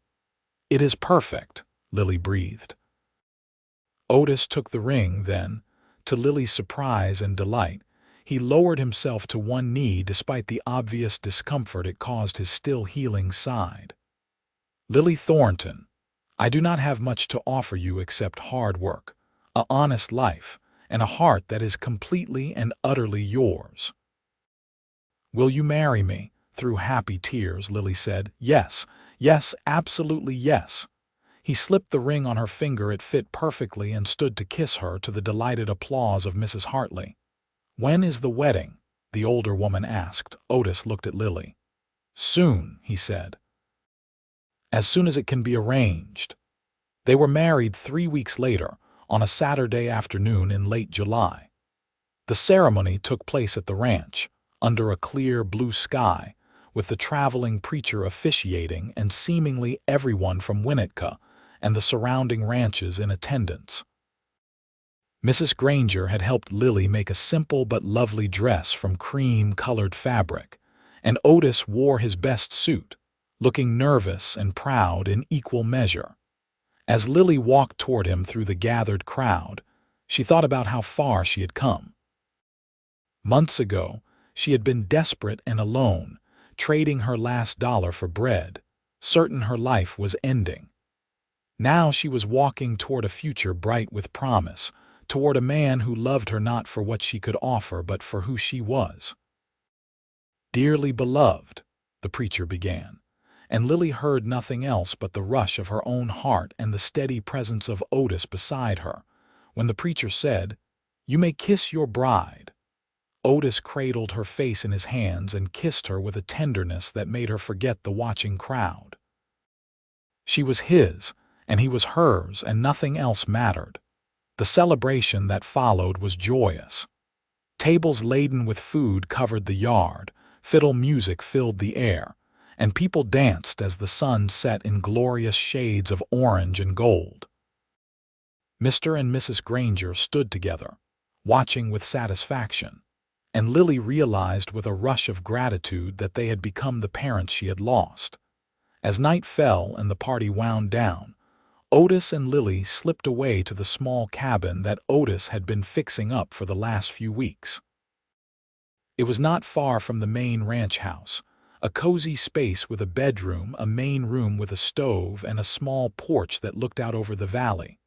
It is perfect, Lily breathed. Otis took the ring then. To Lily's surprise and delight, he lowered himself to one knee despite the obvious discomfort it caused his still healing side. Lily Thornton, I do not have much to offer you except hard work, an honest life, and a heart that is completely and utterly yours. Will you marry me? Through happy tears, Lily said, Yes, absolutely yes. He slipped the ring on her finger. It fit perfectly and stood to kiss her to the delighted applause of Mrs. Hartley. When is the wedding? The older woman asked. Otis looked at Lily. Soon, he said. As soon as it can be arranged. They were married 3 weeks later, on a Saturday afternoon in late July. The ceremony took place at the ranch, under a clear blue sky, with the traveling preacher officiating and seemingly everyone from Winnetka and the surrounding ranches in attendance. Mrs. Granger had helped Lily make a simple but lovely dress from cream-colored fabric, and Otis wore his best suit, looking nervous and proud in equal measure. As Lily walked toward him through the gathered crowd, she thought about how far she had come. Months ago, she had been desperate and alone, trading her last dollar for bread, certain her life was ending. Now she was walking toward a future bright with promise, toward a man who loved her not for what she could offer but for who she was. Dearly beloved, the preacher began, and Lily heard nothing else but the rush of her own heart and the steady presence of Otis beside her, when the preacher said, You may kiss your bride. Otis cradled her face in his hands and kissed her with a tenderness that made her forget the watching crowd. She was his, and he was hers, and nothing else mattered. The celebration that followed was joyous. Tables laden with food covered the yard, fiddle music filled the air, and people danced as the sun set in glorious shades of orange and gold. Mr. and Mrs. Granger stood together, watching with satisfaction, and Lily realized with a rush of gratitude that they had become the parents she had lost. As night fell and the party wound down, Otis and Lily slipped away to the small cabin that Otis had been fixing up for the last few weeks. It was not far from the main ranch house, a cozy space with a bedroom, a main room with a stove, and a small porch that looked out over the valley.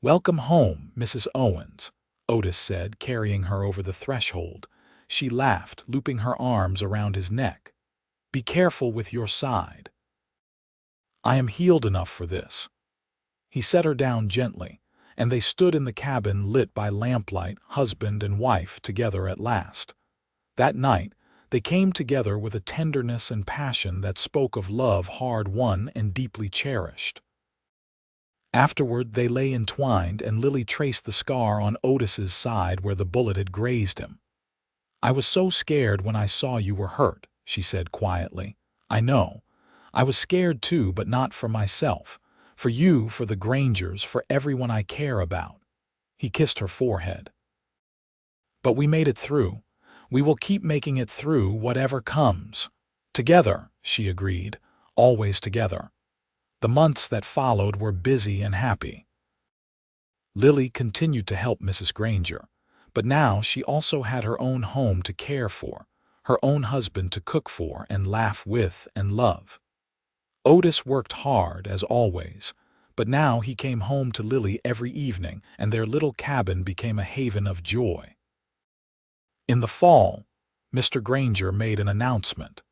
Welcome home, Mrs. Owens, Otis said, carrying her over the threshold. She laughed, looping her arms around his neck. Be careful with your side. I am healed enough for this. He set her down gently, and they stood in the cabin lit by lamplight, husband and wife together at last. That night, they came together with a tenderness and passion that spoke of love hard-won and deeply cherished. Afterward, they lay entwined, and Lily traced the scar on Otis's side where the bullet had grazed him. "I was so scared when I saw you were hurt," she said quietly. "I know. I was scared too, but not for myself. For you, for the Grangers, for everyone I care about." He kissed her forehead. "But we made it through. We will keep making it through whatever comes. Together," she agreed, "always together." The months that followed were busy and happy. Lily continued to help Mrs. Granger, but now she also had her own home to care for, her own husband to cook for and laugh with and love. Otis worked hard, as always, but now he came home to Lily every evening, and their little cabin became a haven of joy. In the fall, Mr. Granger made an announcement.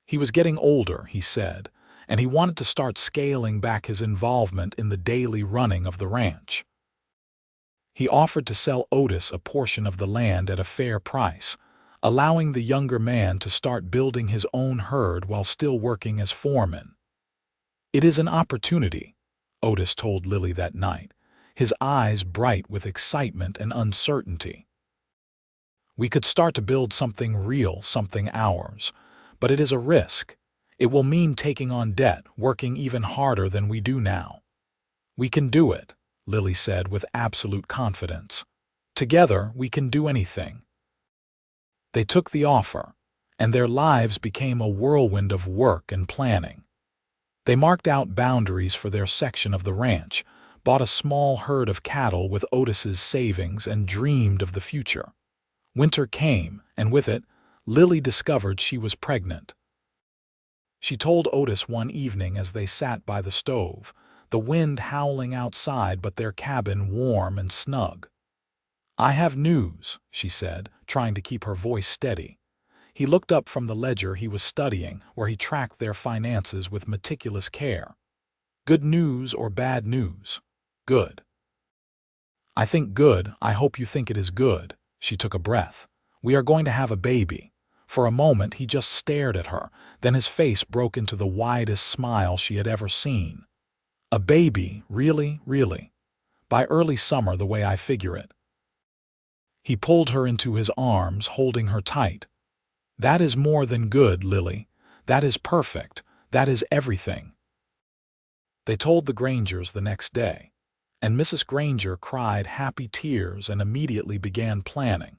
He was getting older, he said, and he wanted to start scaling back his involvement in the daily running of the ranch. He offered to sell Otis a portion of the land at a fair price, allowing the younger man to start building his own herd while still working as foreman. "It is an opportunity," Otis told Lily that night, his eyes bright with excitement and uncertainty. "We could start to build something real, something ours, but it is a risk. It will mean taking on debt, working even harder than we do now." "We can do it," Lily said with absolute confidence. "Together, we can do anything." They took the offer, and their lives became a whirlwind of work and planning. They marked out boundaries for their section of the ranch, bought a small herd of cattle with Otis's savings, and dreamed of the future. Winter came, and with it, Lily discovered she was pregnant. She told Otis one evening as they sat by the stove, the wind howling outside but their cabin warm and snug. "I have news," she said, trying to keep her voice steady. He looked up from the ledger he was studying, where he tracked their finances with meticulous care. "Good news or bad news?" "Good." "I think good. I hope you think it is good." She took a breath. "We are going to have a baby." For a moment he just stared at her, then his face broke into the widest smile she had ever seen. "A baby, really, really? By early summer, the way I figure it." He pulled her into his arms, holding her tight. "That is more than good, Lily. That is perfect. That is everything." They told the Grangers the next day, and Mrs. Granger cried happy tears and immediately began planning,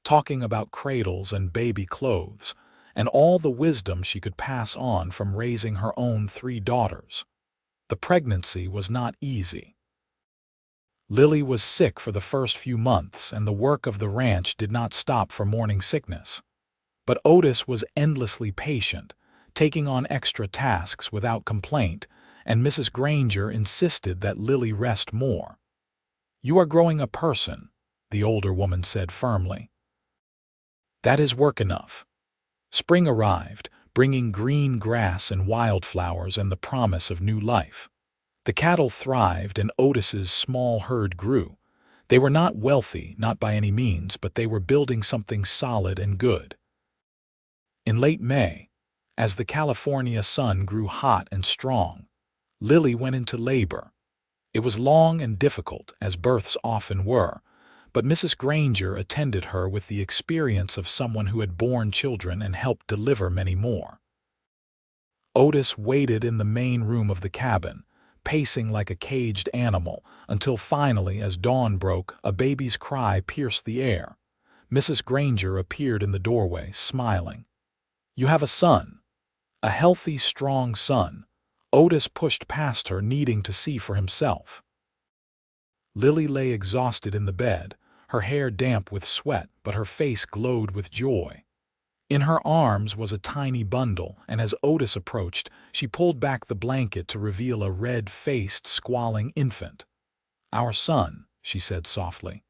talking about cradles and baby clothes, and all the wisdom she could pass on from raising her own 3 daughters. The pregnancy was not easy. Lily was sick for the first few months, and the work of the ranch did not stop for morning sickness. But Otis was endlessly patient, taking on extra tasks without complaint, and Mrs. Granger insisted that Lily rest more. "You are growing a person," the older woman said firmly. "That is work enough." Spring arrived, bringing green grass and wildflowers and the promise of new life. The cattle thrived and Otis's small herd grew. They were not wealthy, not by any means, but they were building something solid and good. In late May, as the California sun grew hot and strong, Lily went into labor. It was long and difficult, as births often were, but Mrs. Granger attended her with the experience of someone who had borne children and helped deliver many more. Otis waited in the main room of the cabin, pacing like a caged animal, until finally, as dawn broke, a baby's cry pierced the air. Mrs. Granger appeared in the doorway, smiling. "You have a son. A healthy, strong son." Otis pushed past her, needing to see for himself. Lily lay exhausted in the bed, her hair damp with sweat, but her face glowed with joy. In her arms was a tiny bundle, and as Otis approached, she pulled back the blanket to reveal a red-faced, squalling infant. "Our son," she said softly.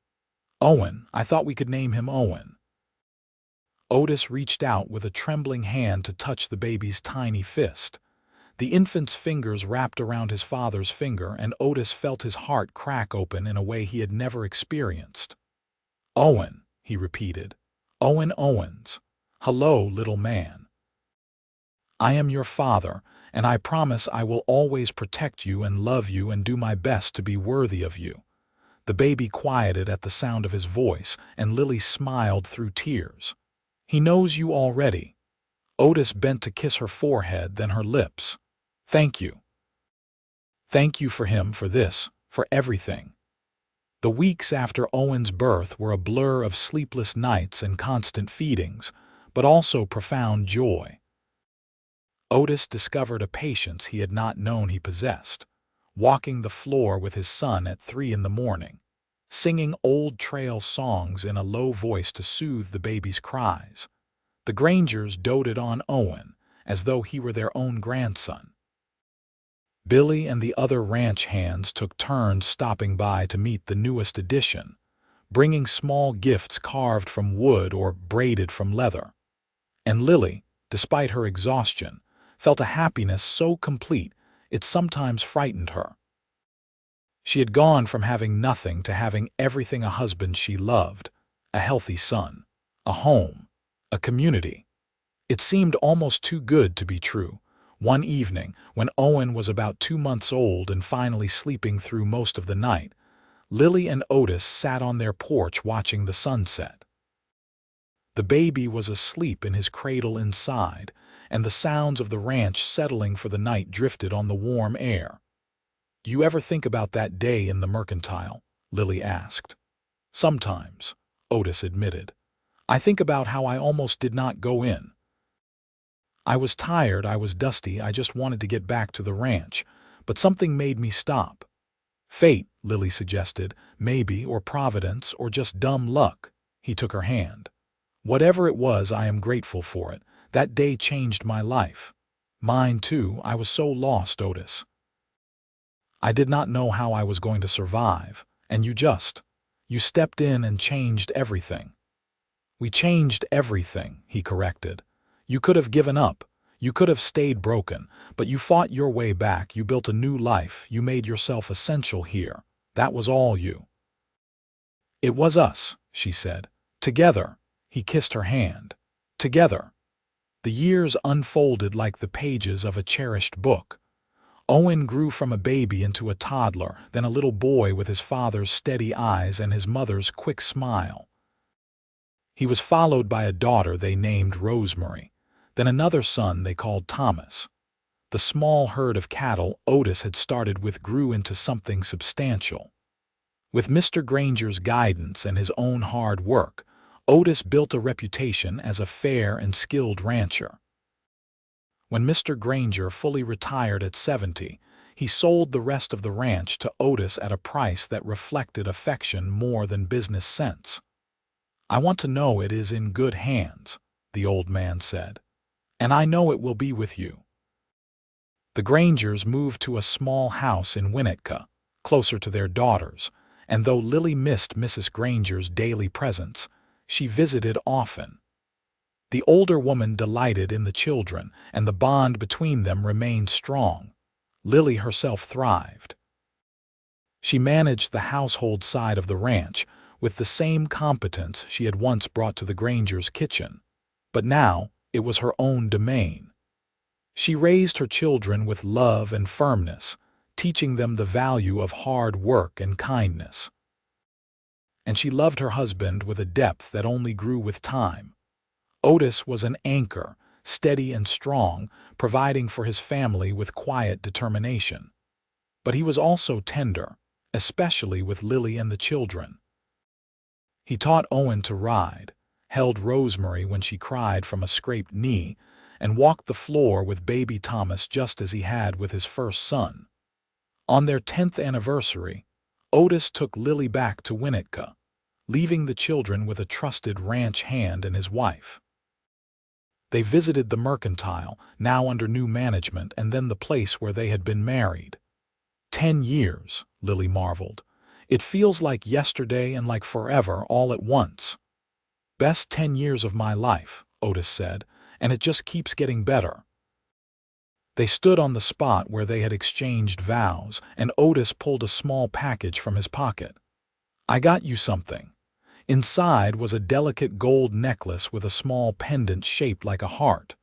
"Owen, I thought we could name him Owen." Otis reached out with a trembling hand to touch the baby's tiny fist. The infant's fingers wrapped around his father's finger, and Otis felt his heart crack open in a way he had never experienced. "Owen," he repeated. "Owen Owens. Hello, little man. I am your father, and I promise I will always protect you and love you and do my best to be worthy of you." The baby quieted at the sound of his voice, and Lily smiled through tears. "He knows you already." Otis bent to kiss her forehead, then her lips. "Thank you. Thank you for him, for this, for everything." The weeks after Owen's birth were a blur of sleepless nights and constant feedings, but also profound joy. Otis discovered a patience he had not known he possessed, walking the floor with his son at 3 in the morning, singing old trail songs in a low voice to soothe the baby's cries. The Grangers doted on Owen as though he were their own grandson. Billy and the other ranch hands took turns stopping by to meet the newest addition, bringing small gifts carved from wood or braided from leather. And Lily, despite her exhaustion, felt a happiness so complete it sometimes frightened her. She had gone from having nothing to having everything: a husband she loved, a healthy son, a home, a community. It seemed almost too good to be true. One evening, when Owen was about 2 months old and finally sleeping through most of the night, Lily and Otis sat on their porch watching the sunset. The baby was asleep in his cradle inside, and the sounds of the ranch settling for the night drifted on the warm air. "You ever think about that day in the mercantile?" Lily asked. "Sometimes," Otis admitted. "I think about how I almost did not go in. I was tired, I was dusty, I just wanted to get back to the ranch, but something made me stop." "Fate," Lily suggested, "maybe, or Providence, or just dumb luck." He took her hand. "Whatever it was, I am grateful for it. That day changed my life." "Mine too. I was so lost, Otis. I did not know how I was going to survive, and you stepped in and changed everything." "We changed everything," he corrected. "You could have given up. You could have stayed broken, but you fought your way back. You built a new life. You made yourself essential here. That was all you." "It was us," she said. "Together." He kissed her hand. "Together." The years unfolded like the pages of a cherished book. Owen grew from a baby into a toddler, then a little boy with his father's steady eyes and his mother's quick smile. He was followed by a daughter they named Rosemary, then another son they called Thomas. The small herd of cattle Otis had started with grew into something substantial. With Mr. Granger's guidance and his own hard work, Otis built a reputation as a fair and skilled rancher. When Mr. Granger fully retired at 70, he sold the rest of the ranch to Otis at a price that reflected affection more than business sense. "I want to know it is in good hands," the old man said, "and I know it will be with you." The Grangers moved to a small house in Winnetka, closer to their daughters, and though Lily missed Mrs. Granger's daily presence, she visited often. The older woman delighted in the children, and the bond between them remained strong. Lily herself thrived. She managed the household side of the ranch with the same competence she had once brought to the Granger's kitchen, but now it was her own domain. She raised her children with love and firmness, teaching them the value of hard work and kindness. And she loved her husband with a depth that only grew with time. Otis was an anchor, steady and strong, providing for his family with quiet determination. But he was also tender, especially with Lily and the children. He taught Owen to ride, held Rosemary when she cried from a scraped knee, and walked the floor with baby Thomas just as he had with his first son. On their 10th anniversary, Otis took Lily back to Winnetka, leaving the children with a trusted ranch hand and his wife. They visited the mercantile, now under new management, and then the place where they had been married. 10 years, Lily marveled. It feels like yesterday and like forever all at once. Best 10 years of my life, Otis said, and it just keeps getting better. They stood on the spot where they had exchanged vows, and Otis pulled a small package from his pocket. "I got you something." Inside was a delicate gold necklace with a small pendant shaped like a heart.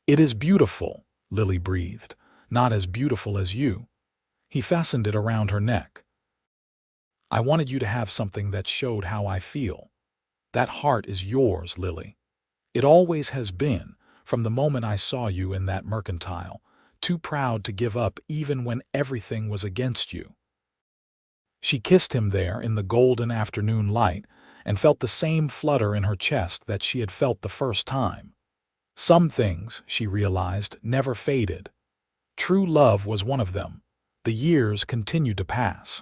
"It is beautiful," Lily breathed. "Not as beautiful as you." He fastened it around her neck. "I wanted you to have something that showed how I feel. That heart is yours, Lily. It always has been, from the moment I saw you in that mercantile, too proud to give up even when everything was against you." She kissed him there in the golden afternoon light and felt the same flutter in her chest that she had felt the first time. Some things, she realized, never faded. True love was one of them. The years continued to pass.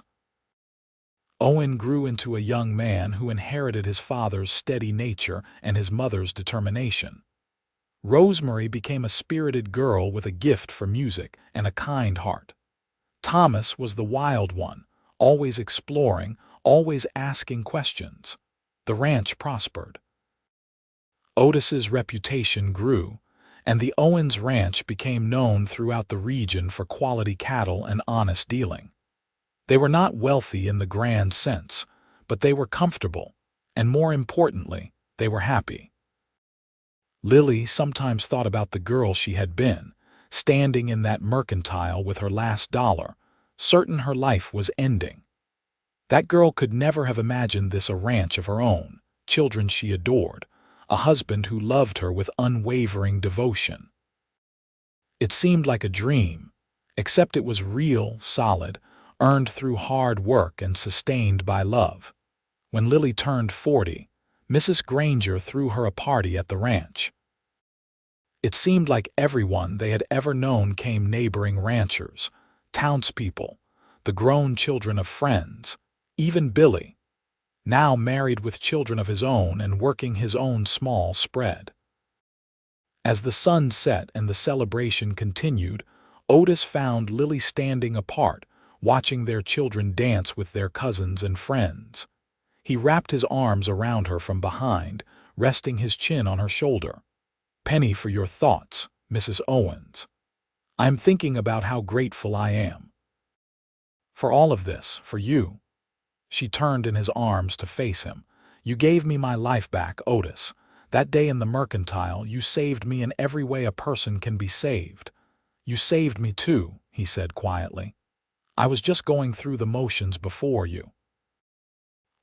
Owen grew into a young man who inherited his father's steady nature and his mother's determination. Rosemary became a spirited girl with a gift for music and a kind heart. Thomas was the wild one, always exploring, always asking questions. The ranch prospered. Otis's reputation grew, and the Owens Ranch became known throughout the region for quality cattle and honest dealing. They were not wealthy in the grand sense, but they were comfortable, and more importantly, they were happy. Lily sometimes thought about the girl she had been, standing in that mercantile with her last dollar, certain her life was ending. That girl could never have imagined this a ranch of her own, children she adored, a husband who loved her with unwavering devotion. It seemed like a dream, except it was real, solid, earned through hard work and sustained by love. When Lily turned 40, Mrs. Granger threw her a party at the ranch. It seemed like everyone they had ever known came: neighboring ranchers, townspeople, the grown children of friends, even Billy, now married with children of his own and working his own small spread. As the sun set and the celebration continued, Otis found Lily standing apart, watching their children dance with their cousins and friends. He wrapped his arms around her from behind, resting his chin on her shoulder. "Penny, for your thoughts, Mrs. Owens. I'm thinking about how grateful I am. For all of this, for you." She turned in his arms to face him. "You gave me my life back, Otis. That day in the mercantile, you saved me in every way a person can be saved." "You saved me too," he said quietly. "I was just going through the motions before you.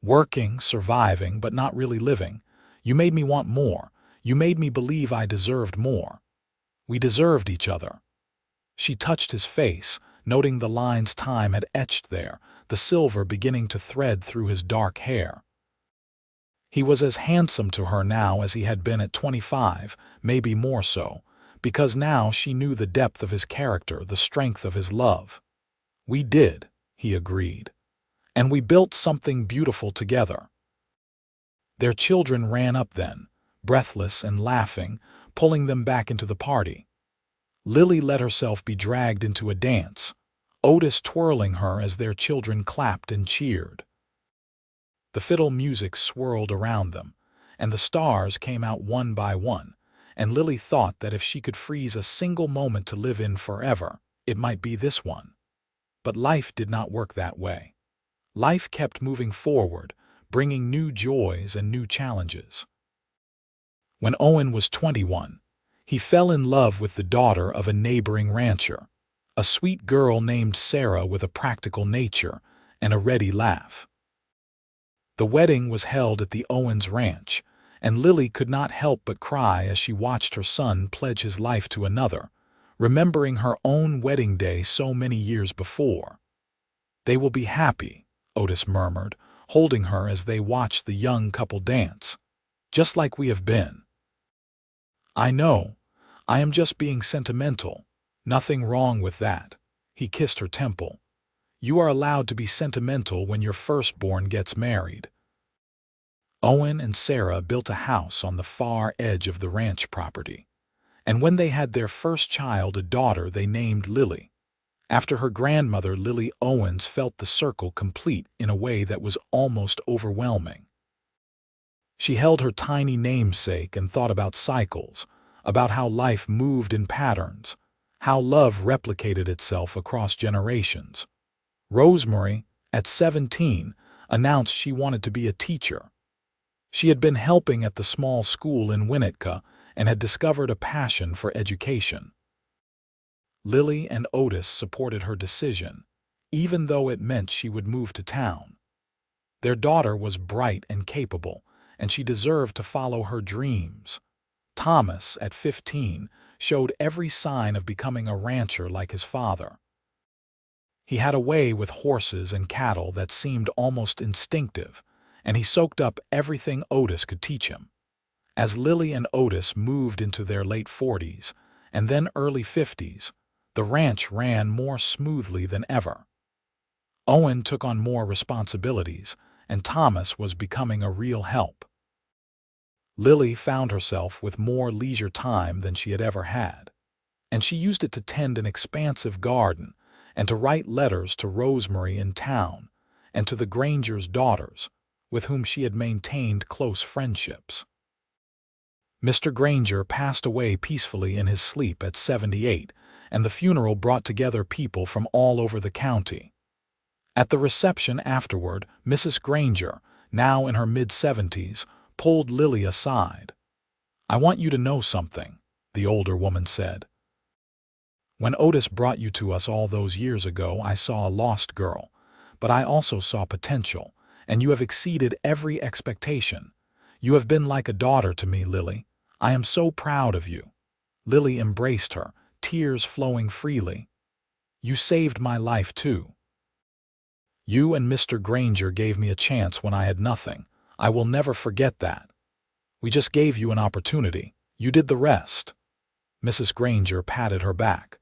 Working, surviving, but not really living. You made me want more. You made me believe I deserved more. We deserved each other." She touched his face, noting the lines time had etched there, the silver beginning to thread through his dark hair. He was as handsome to her now as he had been at 25, maybe more so, because now she knew the depth of his character, the strength of his love. "We did," he agreed. "And we built something beautiful together." Their children ran up then, breathless and laughing, pulling them back into the party. Lily let herself be dragged into a dance, Otis twirling her as their children clapped and cheered. The fiddle music swirled around them, and the stars came out one by one, and Lily thought that if she could freeze a single moment to live in forever, it might be this one. But life did not work that way. Life kept moving forward, bringing new joys and new challenges. When Owen was 21, he fell in love with the daughter of a neighboring rancher, a sweet girl named Sarah with a practical nature and a ready laugh. The wedding was held at the Owens Ranch, and Lily could not help but cry as she watched her son pledge his life to another, remembering her own wedding day so many years before. "They will be happy," Otis murmured, holding her as they watched the young couple dance. "Just like we have been." "I know. I am just being sentimental. Nothing wrong with that." He kissed her temple. "You are allowed to be sentimental when your firstborn gets married." Owen and Sarah built a house on the far edge of the ranch property, and when they had their first child, a daughter, they named Lily. After her grandmother, Lily Owens felt the circle complete in a way that was almost overwhelming. She held her tiny namesake and thought about cycles, about how life moved in patterns, how love replicated itself across generations. Rosemary, at 17, announced she wanted to be a teacher. She had been helping at the small school in Winnetka and had discovered a passion for education. Lily and Otis supported her decision, even though it meant she would move to town. Their daughter was bright and capable, and she deserved to follow her dreams. Thomas, at 15, showed every sign of becoming a rancher like his father. He had a way with horses and cattle that seemed almost instinctive, and he soaked up everything Otis could teach him. As Lily and Otis moved into their late 40s and then early 50s, the ranch ran more smoothly than ever. Owen took on more responsibilities, and Thomas was becoming a real help. Lily found herself with more leisure time than she had ever had, and she used it to tend an expansive garden and to write letters to Rosemary in town and to the Granger's daughters, with whom she had maintained close friendships. Mr. Granger passed away peacefully in his sleep at 78, and the funeral brought together people from all over the county. At the reception afterward, Mrs. Granger, now in her mid-70s, pulled Lily aside. "I want you to know something," the older woman said. "When Otis brought you to us all those years ago, I saw a lost girl, but I also saw potential, and you have exceeded every expectation. You have been like a daughter to me, Lily. I am so proud of you." Lily embraced her, tears flowing freely. "You saved my life, too. You and Mr. Granger gave me a chance when I had nothing. I will never forget that. We just gave you an opportunity. You did the rest." Mrs. Granger patted her back.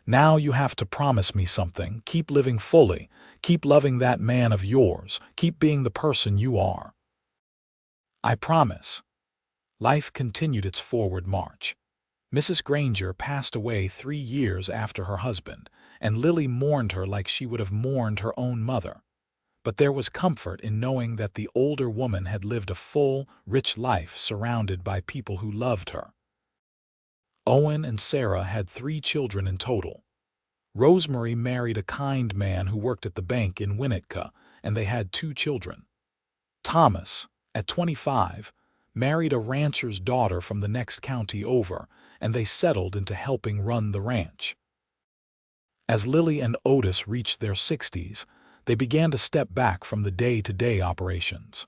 "Now you have to promise me something. Keep living fully. Keep loving that man of yours. Keep being the person you are." "I promise." Life continued its forward march. Mrs. Granger passed away 3 years after her husband, and Lily mourned her like she would have mourned her own mother. But there was comfort in knowing that the older woman had lived a full, rich life surrounded by people who loved her. Owen and Sarah had 3 children in total. Rosemary married a kind man who worked at the bank in Winnetka, and they had 2 children. Thomas, at 25, married a rancher's daughter from the next county over, and they settled into helping run the ranch. As Lily and Otis reached their 60s, they began to step back from the day-to-day operations.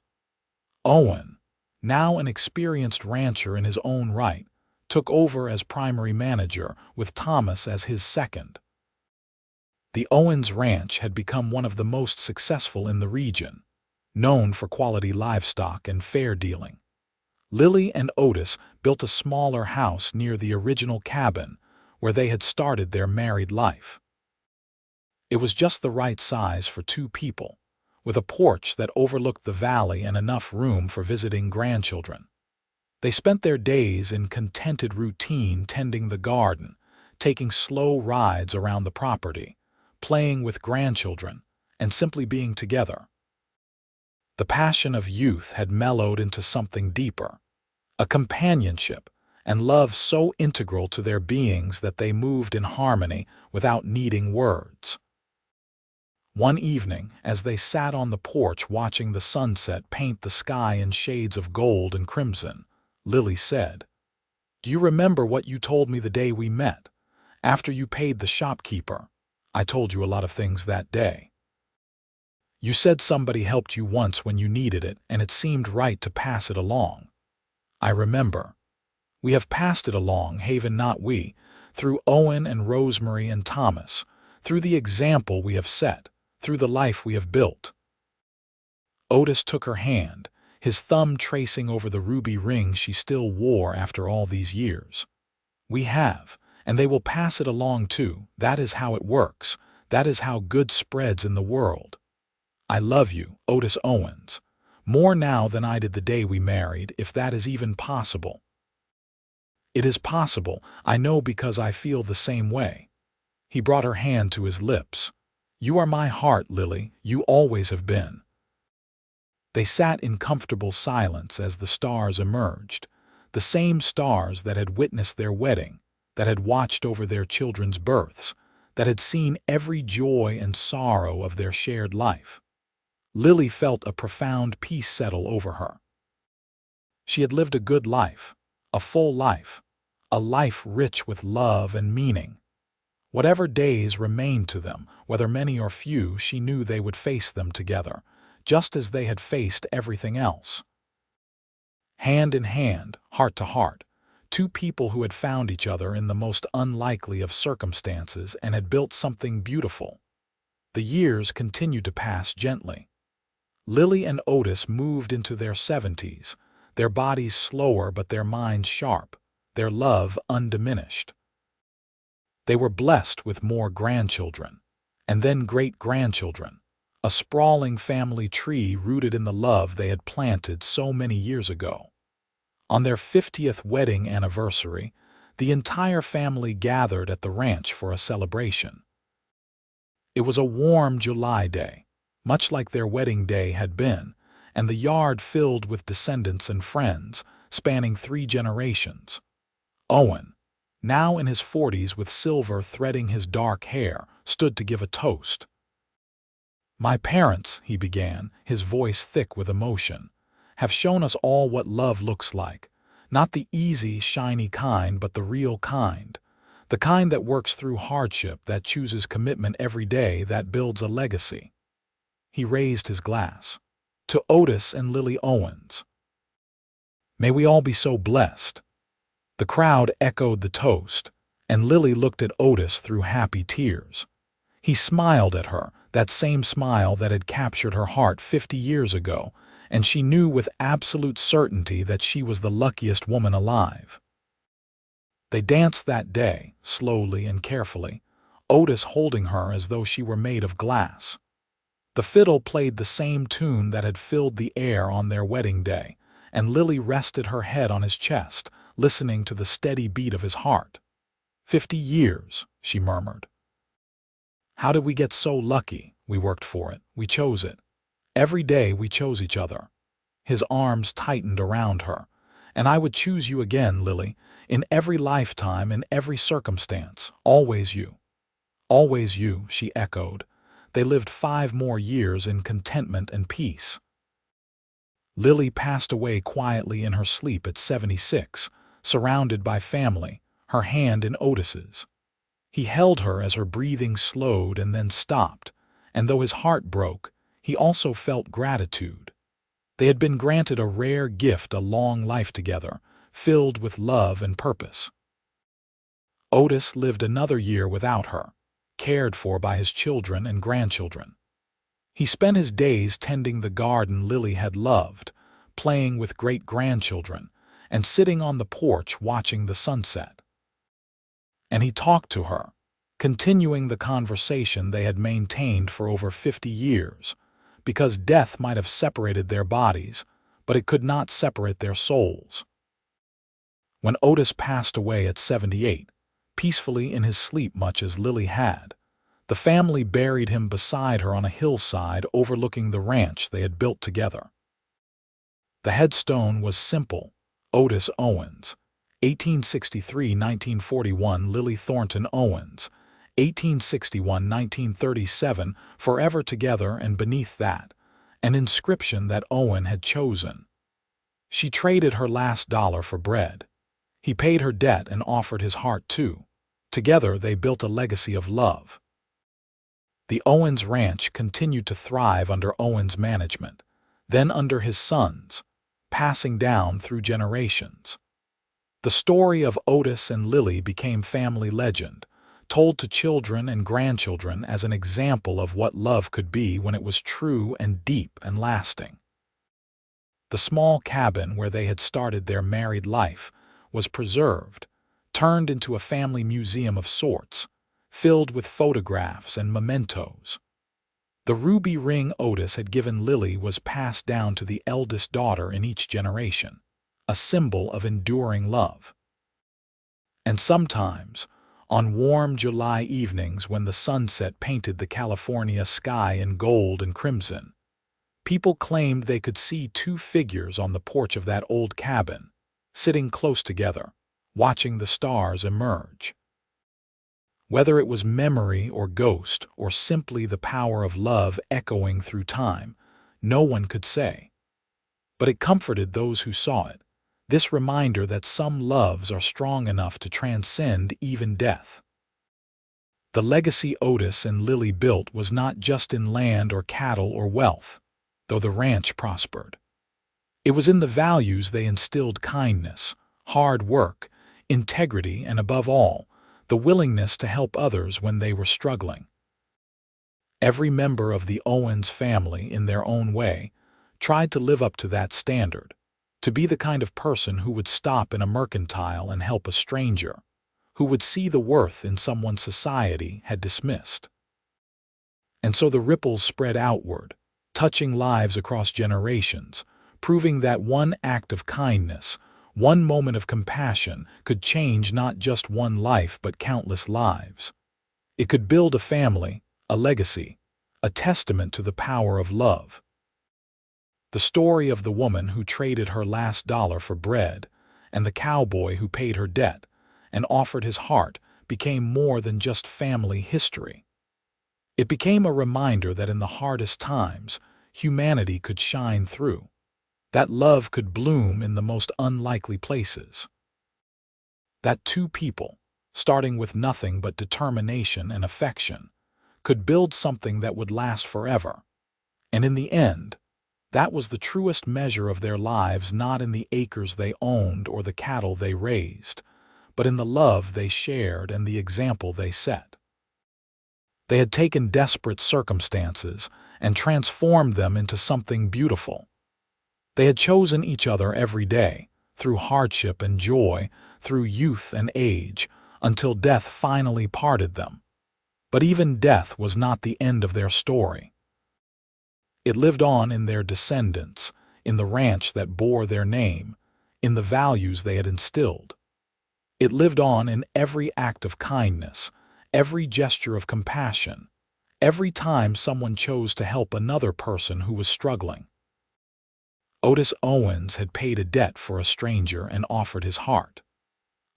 Owen, now an experienced rancher in his own right, took over as primary manager, with Thomas as his second. The Owens Ranch had become one of the most successful in the region, known for quality livestock and fair dealing. Lily and Otis built a smaller house near the original cabin where they had started their married life. It was just the right size for 2 people, with a porch that overlooked the valley and enough room for visiting grandchildren. They spent their days in contented routine tending the garden, taking slow rides around the property, playing with grandchildren, and simply being together. The passion of youth had mellowed into something deeper, a companionship and love so integral to their beings that they moved in harmony without needing words. One evening, as they sat on the porch watching the sunset paint the sky in shades of gold and crimson, Lily said, "Do you remember what you told me the day we met? After you paid the shopkeeper, I told you a lot of things that day. You said somebody helped you once when you needed it, and it seemed right to pass it along. I remember. We have passed it along, Haven, not we, through Owen and Rosemary and Thomas, through the example we have set, through the life we have built." Otis took her hand, his thumb tracing over the ruby ring she still wore after all these years. "We have, and they will pass it along too. That is how it works. That is how good spreads in the world. I love you, Otis Owens, more now than I did the day we married, if that is even possible." "It is possible, I know, because I feel the same way." He brought her hand to his lips. "You are my heart, Lily. You always have been." They sat in comfortable silence as the stars emerged, the same stars that had witnessed their wedding, that had watched over their children's births, that had seen every joy and sorrow of their shared life. Lily felt a profound peace settle over her. She had lived a good life, a full life, a life rich with love and meaning. Whatever days remained to them, whether many or few, she knew they would face them together, just as they had faced everything else. Hand in hand, heart to heart, two people who had found each other in the most unlikely of circumstances and had built something beautiful. The years continued to pass gently. Lily and Otis moved into their 70s, their bodies slower but their minds sharp, their love undiminished. They were blessed with more grandchildren, and then great-grandchildren, a sprawling family tree rooted in the love they had planted so many years ago. On their 50th wedding anniversary, the entire family gathered at the ranch for a celebration. It was a warm July day, much like their wedding day had been, and the yard filled with descendants and friends, spanning 3 generations. Owen, now in his 40s with silver threading his dark hair, stood to give a toast. "My parents," he began, his voice thick with emotion, "have shown us all what love looks like. Not the easy, shiny kind, but the real kind. The kind that works through hardship, that chooses commitment every day, that builds a legacy." He raised his glass. "To Otis and Lily Owens. May we all be so blessed." The crowd echoed the toast, and Lily looked at Otis through happy tears. He smiled at her, that same smile that had captured her heart 50 years ago, and she knew with absolute certainty that she was the luckiest woman alive. They danced that day, slowly and carefully, Otis holding her as though she were made of glass. The fiddle played the same tune that had filled the air on their wedding day, and Lily rested her head on his chest, listening to the steady beat of his heart. 50 years, she murmured. "How did we get so lucky? We worked for it. We chose it. Every day we chose each other." His arms tightened around her. "And I would choose you again, Lily, in every lifetime, in every circumstance. Always you." "Always you," she echoed. They lived 5 more years in contentment and peace. Lily passed away quietly in her sleep at 76, surrounded by family, her hand in Otis's. He held her as her breathing slowed and then stopped, and though his heart broke, he also felt gratitude. They had been granted a rare gift, a long life together, filled with love and purpose. Otis lived another year without her, cared for by his children and grandchildren. He spent his days tending the garden Lily had loved, playing with great-grandchildren, and sitting on the porch watching the sunset. And he talked to her, continuing the conversation they had maintained for over 50 years, because death might have separated their bodies, but it could not separate their souls. When Otis passed away at 78, peacefully in his sleep much as Lily had, the family buried him beside her on a hillside overlooking the ranch they had built together. The headstone was simple: Otis Owens, 1863–1941, Lily Thornton Owens, 1861–1937, forever together, and beneath that, an inscription that Owen had chosen. She traded her last dollar for bread. He paid her debt and offered his heart too. Together they built a legacy of love. The Owens Ranch continued to thrive under Owen's management, then under his sons, passing down through generations. The story of Otis and Lily became family legend, told to children and grandchildren as an example of what love could be when it was true and deep and lasting. The small cabin where they had started their married life was preserved, turned into a family museum of sorts, filled with photographs and mementos. The ruby ring Otis had given Lily was passed down to the eldest daughter in each generation, a symbol of enduring love. And sometimes, on warm July evenings when the sunset painted the California sky in gold and crimson, people claimed they could see 2 figures on the porch of that old cabin, sitting close together, watching the stars emerge. Whether it was memory or ghost or simply the power of love echoing through time, no one could say. But it comforted those who saw it, this reminder that some loves are strong enough to transcend even death. The legacy Otis and Lily built was not just in land or cattle or wealth, though the ranch prospered. It was in the values they instilled: kindness, hard work, integrity, and above all, the willingness to help others when they were struggling. Every member of the Owens family, in their own way, tried to live up to that standard, to be the kind of person who would stop in a mercantile and help a stranger, who would see the worth in someone society had dismissed. And so the ripples spread outward, touching lives across generations, proving that one act of kindness, one moment of compassion could change not just one life but countless lives. It could build a family, a legacy, a testament to the power of love. The story of the woman who traded her last dollar for bread, and the cowboy who paid her debt and offered his heart, became more than just family history. It became a reminder that in the hardest times, humanity could shine through, that love could bloom in the most unlikely places. That two people, starting with nothing but determination and affection, could build something that would last forever. And in the end, that was the truest measure of their lives, not in the acres they owned or the cattle they raised, but in the love they shared and the example they set. They had taken desperate circumstances and transformed them into something beautiful. They had chosen each other every day, through hardship and joy, through youth and age, until death finally parted them. But even death was not the end of their story. It lived on in their descendants, in the ranch that bore their name, in the values they had instilled. It lived on in every act of kindness, every gesture of compassion, every time someone chose to help another person who was struggling. Otis Owens had paid a debt for a stranger and offered his heart.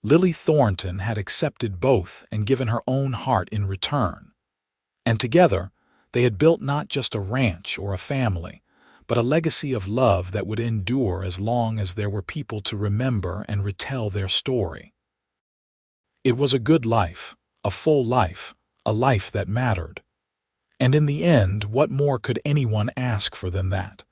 Lily Thornton had accepted both and given her own heart in return. And together, they had built not just a ranch or a family, but a legacy of love that would endure as long as there were people to remember and retell their story. It was a good life, a full life, a life that mattered. And in the end, what more could anyone ask for than that?